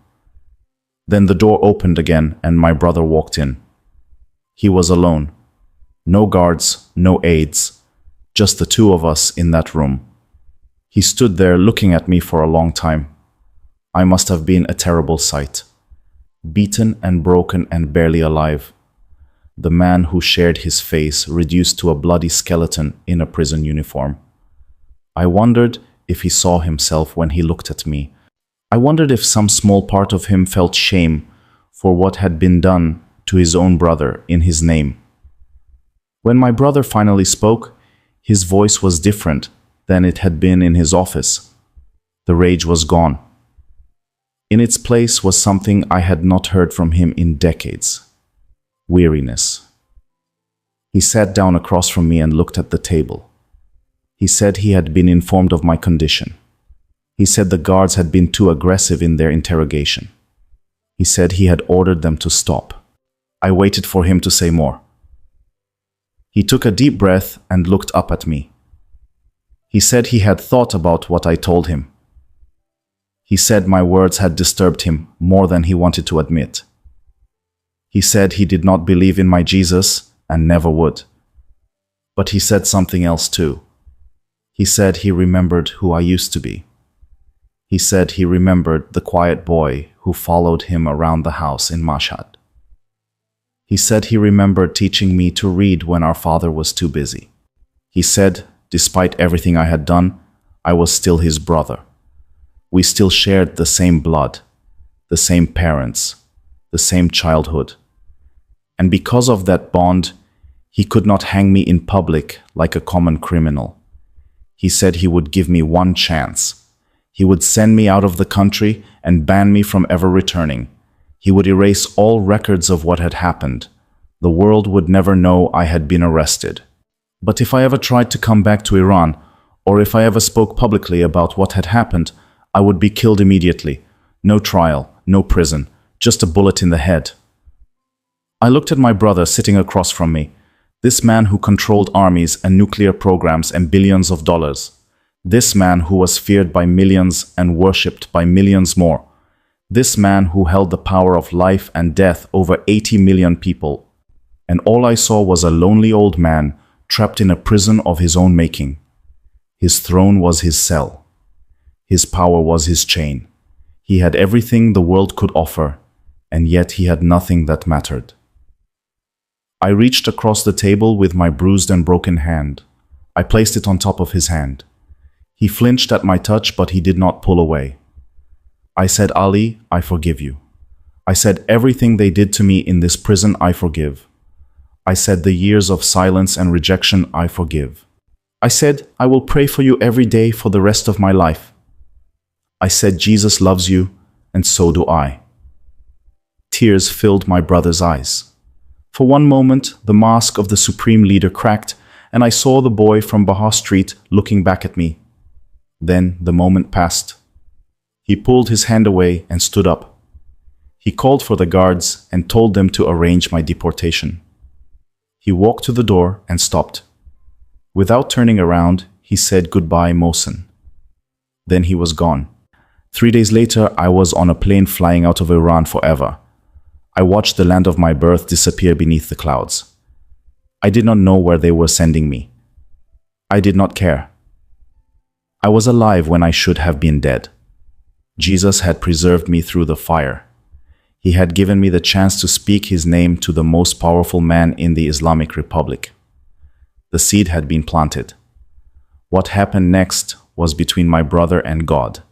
Then the door opened again and my brother walked in. He was alone. No guards, no aides, just the two of us in that room. He stood there looking at me for a long time. I must have been a terrible sight. Beaten and broken and barely alive. The man who shared his face reduced to a bloody skeleton in a prison uniform. I wondered if he saw himself when he looked at me. I wondered if some small part of him felt shame for what had been done to his own brother in his name. When my brother finally spoke, his voice was different than it had been in his office. The rage was gone. In its place was something I had not heard from him in decades. Weariness. He sat down across from me and looked at the table. He said he had been informed of my condition. He said the guards had been too aggressive in their interrogation. He said he had ordered them to stop. I waited for him to say more. He took a deep breath and looked up at me. He said he had thought about what I told him. He said my words had disturbed him more than he wanted to admit. He said he did not believe in my Jesus and never would. But he said something else too. He said he remembered who I used to be. He said he remembered the quiet boy who followed him around the house in Mashhad. He said he remembered teaching me to read when our father was too busy. He said, despite everything I had done, I was still his brother. We still shared the same blood, the same parents, the same childhood. And because of that bond, he could not hang me in public like a common criminal. He said he would give me one chance. He would send me out of the country and ban me from ever returning. He would erase all records of what had happened. The world would never know I had been arrested. But if I ever tried to come back to Iran, or if I ever spoke publicly about what had happened, I would be killed immediately. No trial, no prison, just a bullet in the head. I looked at my brother sitting across from me, this man who controlled armies and nuclear programs and billions of dollars. This man who was feared by millions and worshipped by millions more. This man who held the power of life and death over 80 million people. And all I saw was a lonely old man trapped in a prison of his own making. His throne was his cell. His power was his chain. He had everything the world could offer, and yet he had nothing that mattered. I reached across the table with my bruised and broken hand. I placed it on top of his hand. He flinched at my touch, but he did not pull away. I said, Ali, I forgive you. I said, everything they did to me in this prison, I forgive. I said, the years of silence and rejection, I forgive. I said, I will pray for you every day for the rest of my life. I said, Jesus loves you, and so do I. Tears filled my brother's eyes. For one moment, the mask of the supreme leader cracked, and I saw the boy from Bahar Street looking back at me. Then the moment passed. He pulled his hand away and stood up. He called for the guards and told them to arrange my deportation. He walked to the door and stopped. Without turning around, he said goodbye, Mohsen. Then he was gone. 3 days later, I was on a plane flying out of Iran forever. I watched the land of my birth disappear beneath the clouds. I did not know where they were sending me. I did not care. I was alive when I should have been dead. Jesus had preserved me through the fire. He had given me the chance to speak his name to the most powerful man in the Islamic Republic. The seed had been planted. What happened next was between my brother and God.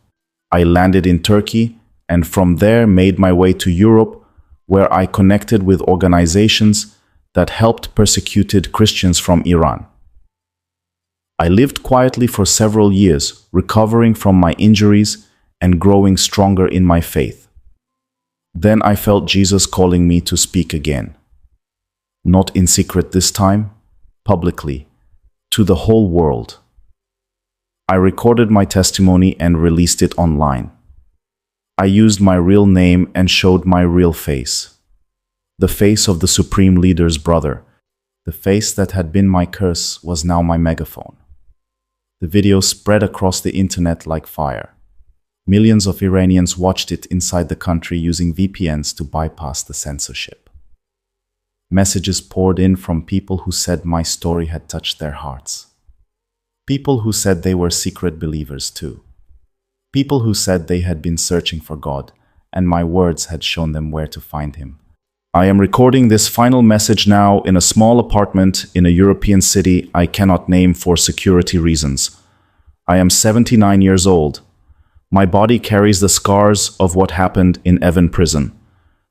I landed in Turkey and from there made my way to Europe, where I connected with organizations that helped persecuted Christians from Iran. I lived quietly for several years, recovering from my injuries and growing stronger in my faith. Then I felt Jesus calling me to speak again. Not in secret this time, publicly, to the whole world. I recorded my testimony and released it online. I used my real name and showed my real face. The face of the Supreme Leader's brother. The face that had been my curse was now my megaphone. The video spread across the internet like fire. Millions of Iranians watched it inside the country using VPNs to bypass the censorship. Messages poured in from people who said my story had touched their hearts. People who said they were secret believers too. People who said they had been searching for God, and my words had shown them where to find Him. I am recording this final message now in a small apartment in a European city I cannot name for security reasons. I am 79 years old. My body carries the scars of what happened in Evin prison.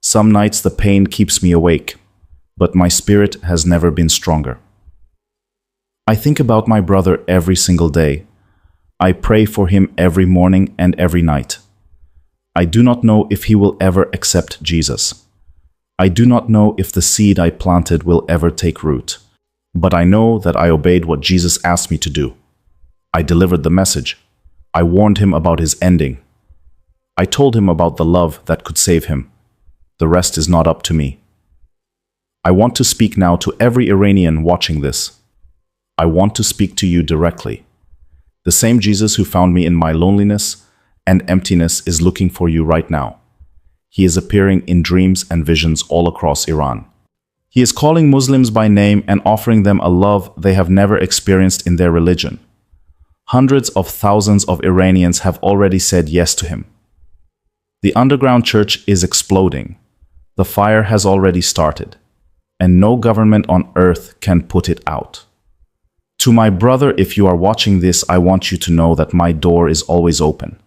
Some nights the pain keeps me awake, but my spirit has never been stronger. I think about my brother every single day. I pray for him every morning and every night. I do not know if he will ever accept Jesus. I do not know if the seed I planted will ever take root. But I know that I obeyed what Jesus asked me to do. I delivered the message. I warned him about his ending. I told him about the love that could save him. The rest is not up to me. I want to speak now to every Iranian watching this. I want to speak to you directly. The same Jesus who found me in my loneliness and emptiness is looking for you right now. He is appearing in dreams and visions all across Iran. He is calling Muslims by name and offering them a love they have never experienced in their religion. Hundreds of thousands of Iranians have already said yes to him. The underground church is exploding. The fire has already started, and no government on earth can put it out. To my brother, if you are watching this, I want you to know that my door is always open.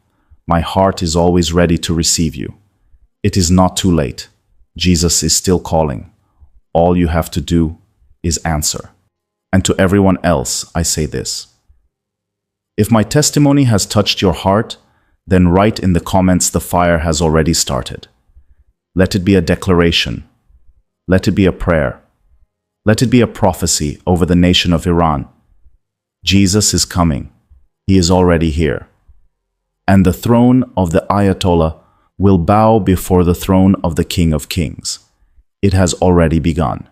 My heart is always ready to receive you. It is not too late. Jesus is still calling. All you have to do is answer. And to everyone else, I say this. If my testimony has touched your heart, then write in the comments the fire has already started. Let it be a declaration. Let it be a prayer. Let it be a prophecy over the nation of Iran. Jesus is coming. He is already here. And the throne of the Ayatollah will bow before the throne of the King of Kings. It has already begun.